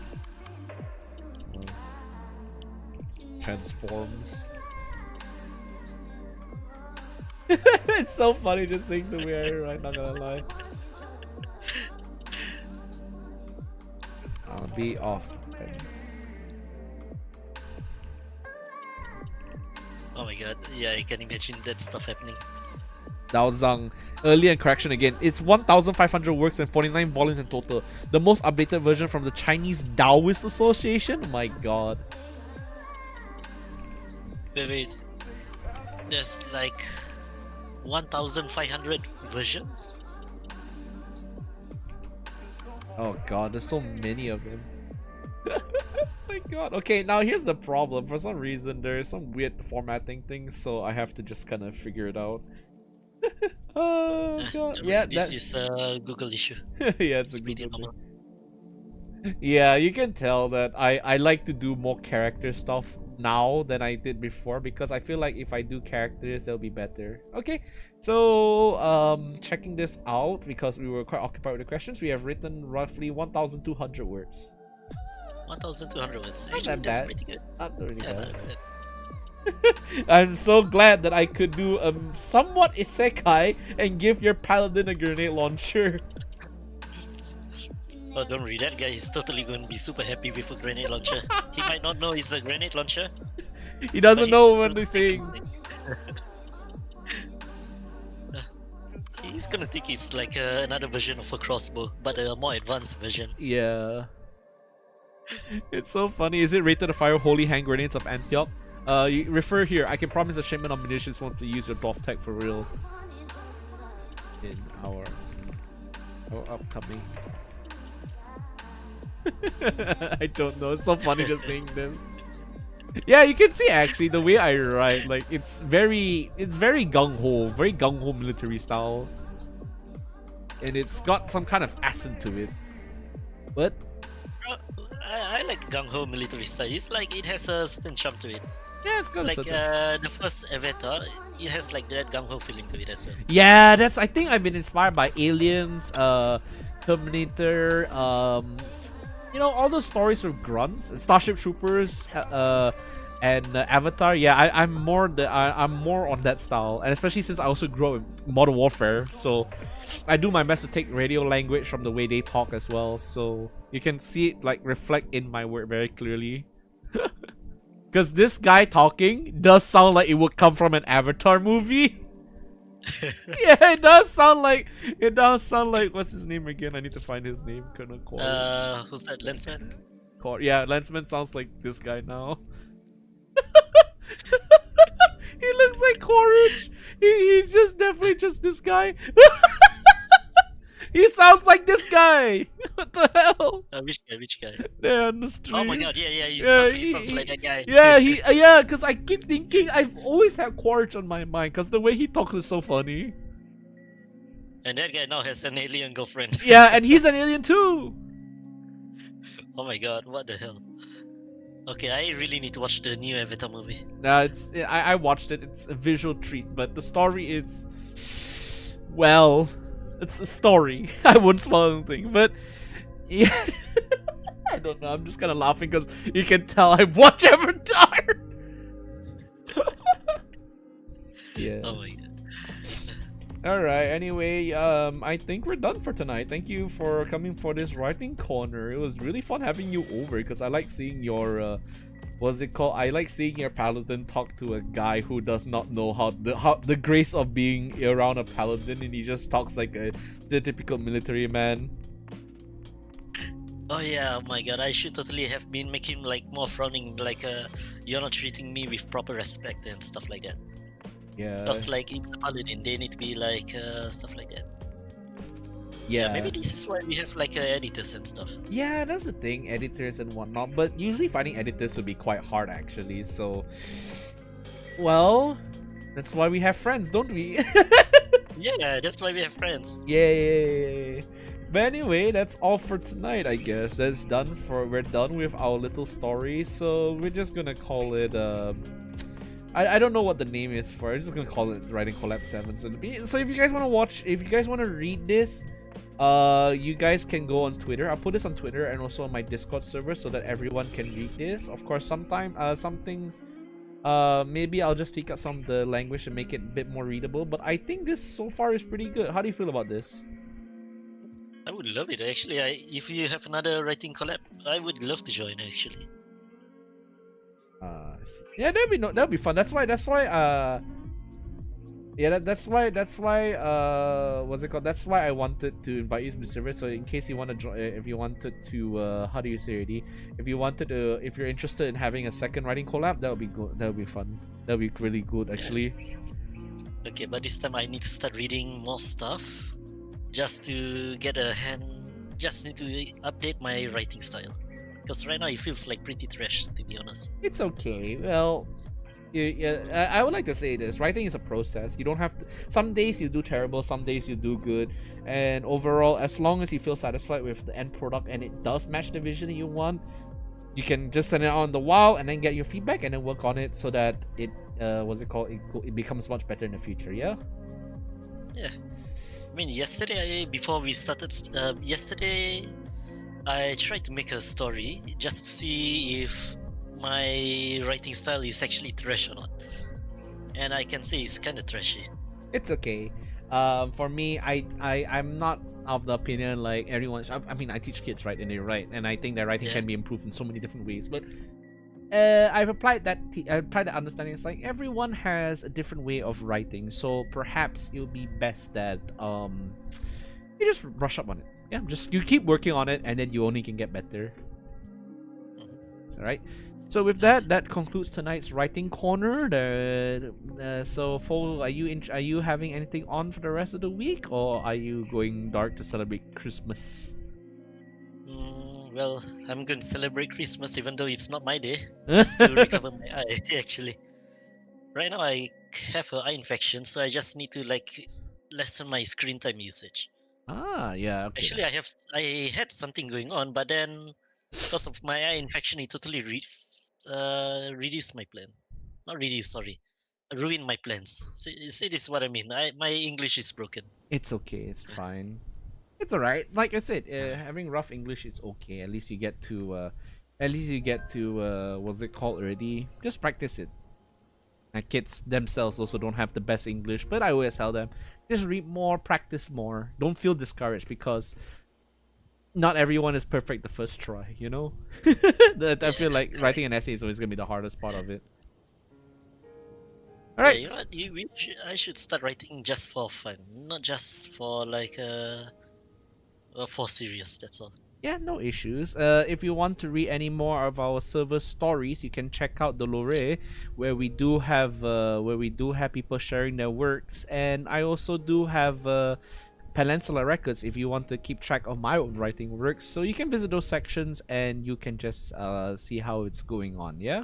Transforms. It's so funny just seeing the way I write, not gonna lie. I'll be off. Oh my god, yeah, I can imagine that stuff happening. Dao Zhang, early and correction again. It's 1,500 works and 49 volumes in total. The most updated version from the Chinese Taoist Association? Oh my god. Wait, there's like 1,500 versions? Oh god, there's so many of them. Oh my god. Okay, now here's the problem. For some reason, there's some weird formatting things, so I have to just kind of figure it out. Oh god. Yeah, this is a Google issue. Yeah, it's a pretty Google normal. thing. Yeah, you can tell that I like to do more character stuff now than I did before, because I feel like if I do characters, they'll be better. Okay, so checking this out, because we were quite occupied with the questions, we have written roughly 1,200 words. 1,200 words. Not Actually, that that's bad. pretty good. Not really Yeah, bad. not bad. I'm so glad that I could do somewhat isekai and give your paladin a grenade launcher. Oh, don't worry, that guy is totally going to be super happy with a grenade launcher. He might not know it's a grenade launcher. He doesn't but know what he's saying. He's gonna think it's like another version of a crossbow, but a more advanced version. Yeah. It's so funny. Is it rated to fire holy hand grenades of Antioch? You refer here. I can promise a shipment of munitions want to use your dwarf tech for real. In our upcoming. I don't know. It's so funny just saying this. Yeah, you can see actually the way I write, like it's very gung ho military style, and it's got some kind of accent to it. But I like gung ho military style. It's like it has a certain charm to it. yeah, it's got Like a certain... the first Avatar, it has like that gung ho feeling to it as well. Yeah, that's. I think I've been inspired by Aliens, Terminator, you know, all those stories with grunts, Starship Troopers, and Avatar. Yeah, I'm more on that style, and especially since I also grew up in Modern Warfare, so I do my best to take radio language from the way they talk as well. So you can see it like reflect in my work very clearly. Because this guy talking does sound like it would come from an Avatar movie. Yeah, it does sound like what's his name again? I need to find his name. Colonel Core. Who's that? Lensman? Core. Yeah, Lensman sounds like this guy now. He looks like Courage. He's just definitely just this guy. He sounds like this guy. What the hell? Which guy? Which guy? There on the street. Oh my god! Yeah, he sounds like that guy. Yeah, because I keep thinking I've always had Quaritch on my mind because the way he talks is so funny. And that guy now has an alien girlfriend. Yeah, and he's an alien too. Oh my god! What the hell? Okay, I really need to watch the new Avatar movie. I watched it. It's a visual treat, but the story is, well, it's a story. I won't spoil anything, but yeah. I don't know. I'm just kind of laughing because you can tell I watch Avatar. Yeah. Oh my god. Alright, anyway, I think we're done for tonight. Thank you for coming for this writing corner. It was really fun having you over because I like seeing your, what's it called? I like seeing your paladin talk to a guy who does not know how the grace of being around a paladin, and he just talks like a stereotypical military man. Oh yeah, oh my god, I should totally have been making him like more frowning, like you're not treating me with proper respect and stuff like that. Yeah. Because like it's a paladin, they need to be like stuff like that. Yeah. Maybe this is why we have like editors and stuff. Yeah, that's the thing, editors and whatnot. But usually finding editors would be quite hard actually. So, well, that's why we have friends, don't we? Yeah, that's why we have friends. Yay! But anyway, that's all for tonight, I guess. We're done with our little story. So we're just gonna call it I don't know what the name is for it. I'm just gonna call it Writing Collab 7. So if you guys want to watch, if you guys want to read this, you guys can go on Twitter. I'll put this on Twitter and also on my Discord server so that everyone can read this. Of course, some things, maybe I'll just tweak out some of the language and make it a bit more readable. But I think this so far is pretty good. How do you feel about this? I would love it actually. If you have another writing collab, I would love to join actually. I see. Yeah, that'd be fun. That's why yeah, that's why what's it called? That's why I wanted to invite you to the server. So in case you want to join, if you wanted to how do you say it? If you wanted to, if you're interested in having a second writing collab, that would be good. That would be fun. That would be really good actually. Okay, but this time I need to start reading more stuff just to get a hand. Just need to update my writing style because right now it feels like pretty trash, to be honest. It's okay. Well, I would like to say this: writing is a process. You don't have to. Some days you do terrible, some days you do good, and overall, as long as you feel satisfied with the end product and it does match the vision that you want, you can just send it out on the wall and then get your feedback and then work on it so that it what's it called? It becomes much better in the future. Yeah. Yeah. I mean, yesterday before we started, yesterday I tried to make a story just to see if my writing style is actually trash or not, and I can say it's kind of trashy. It's okay. For me, I'm not of the opinion like everyone. I mean, I teach kids, right, and they write, and I think that writing Yeah. can be improved in so many different ways. But I've applied that. I've applied that understanding. It's like everyone has a different way of writing, so perhaps it would be best that you just brush up on it. Yeah, just you keep working on it, and then you only can get better. All right. So with that, that concludes tonight's writing corner. So Fo, are you having anything on for the rest of the week, or are you going dark to celebrate Christmas? Well, I'm going to celebrate Christmas even though it's not my day, just to recover my eye. Actually, right now I have an eye infection, so I just need to like lessen my screen time usage. Ah, yeah. Okay. Actually, I had something going on, but then because of my eye infection, it totally reduced my plan. Not reduced, sorry, ruined my plans. See, this is what I mean. My English is broken. It's okay. It's fine. It's alright. Like I said, having rough English, it's okay. At least you get to, what's it called already? Just practice it. And kids themselves also don't have the best English, but I always tell them, just read more, practice more. Don't feel discouraged because not everyone is perfect the first try. You know, I feel like correct. writing an essay is always gonna be the hardest part of it. All Yeah, right. you know what? I should start writing just for fun, not just for like for serious. That's all. Yeah, no issues. If you want to read any more of our server stories, you can check out the Lore, where we do have people sharing their works, and I also do have Peninsula Records if you want to keep track of my own writing works. So you can visit those sections and you can just see how it's going on. Yeah.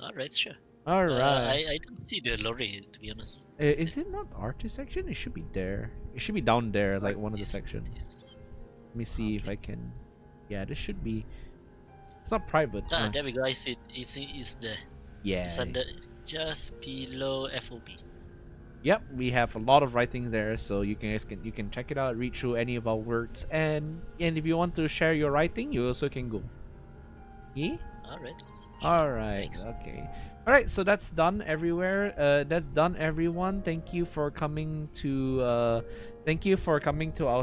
All right, sure. All right. I don't see the lorry, to be honest. Is it not artist section? It should be there. It should be down there, like one of the sections. Let me see if I can. Yeah, this should be. It's not private. There we go. I see it. It's there. Yeah. It's under just below FOB. Yep, we have a lot of writing there, so you can check it out, read through any of our works, and if you want to share your writing, you also can go. Yeah. All right. All right. Thanks. Okay. All right. So that's done everywhere. That's done, everyone. Thank you for coming to. Our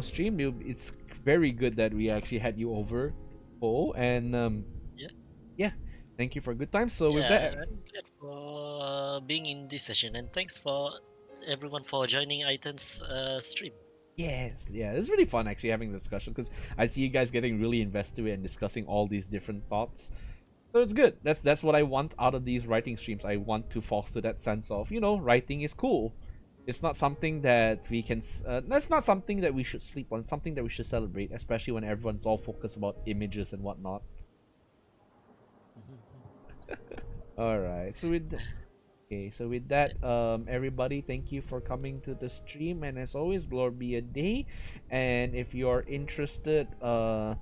stream. It's very good that we actually had you over. Oh, and Yeah. yeah. Thank you for a good time. So with Yeah, that, I'm glad for being in this session, and thanks for everyone for joining Eiten's stream. yes, yeah, it's really fun actually having the discussion because I see you guys getting really invested in discussing all these different thoughts. So it's good. That's what I want out of these writing streams. I want to foster that sense of, writing is cool. It's not something that we can. That's not something that we should sleep on. It's something that we should celebrate, especially when everyone's all focused about images and whatnot. All right. So with that, everybody, thank you for coming to the stream, and as always, glory be a day. And if you're interested, in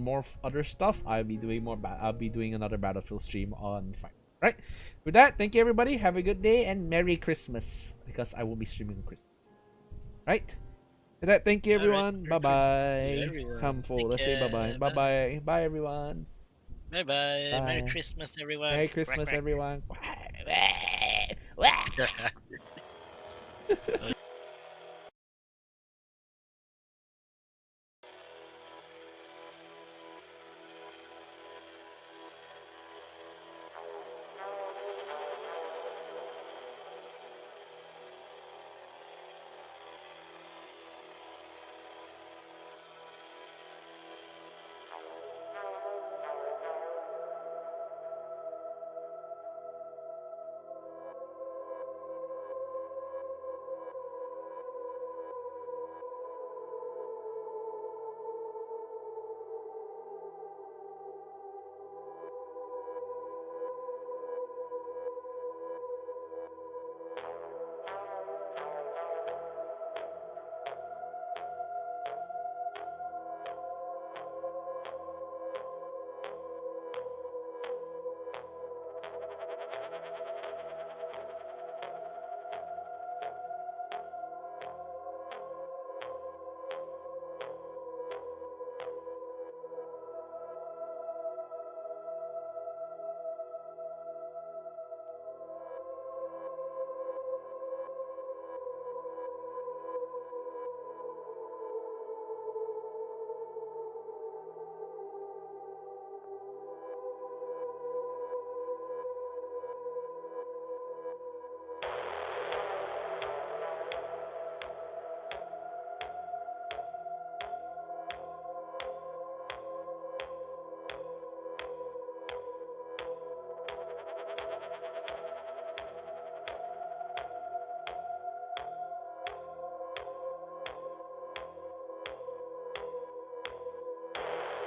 more other stuff, I'll be doing another Battlefield stream on Friday. Right. With that, thank you everybody. Have a good day and Merry Christmas because I will be streaming on Christmas. Right. With that, thank you All right. everyone. Bye Merry Christmas to bye. everyone. Come full. Take Let's say bye bye. care. Bye Bye. bye. Bye everyone. Bye bye. Merry Bye. Christmas, everyone. Merry Quack Christmas quack. everyone.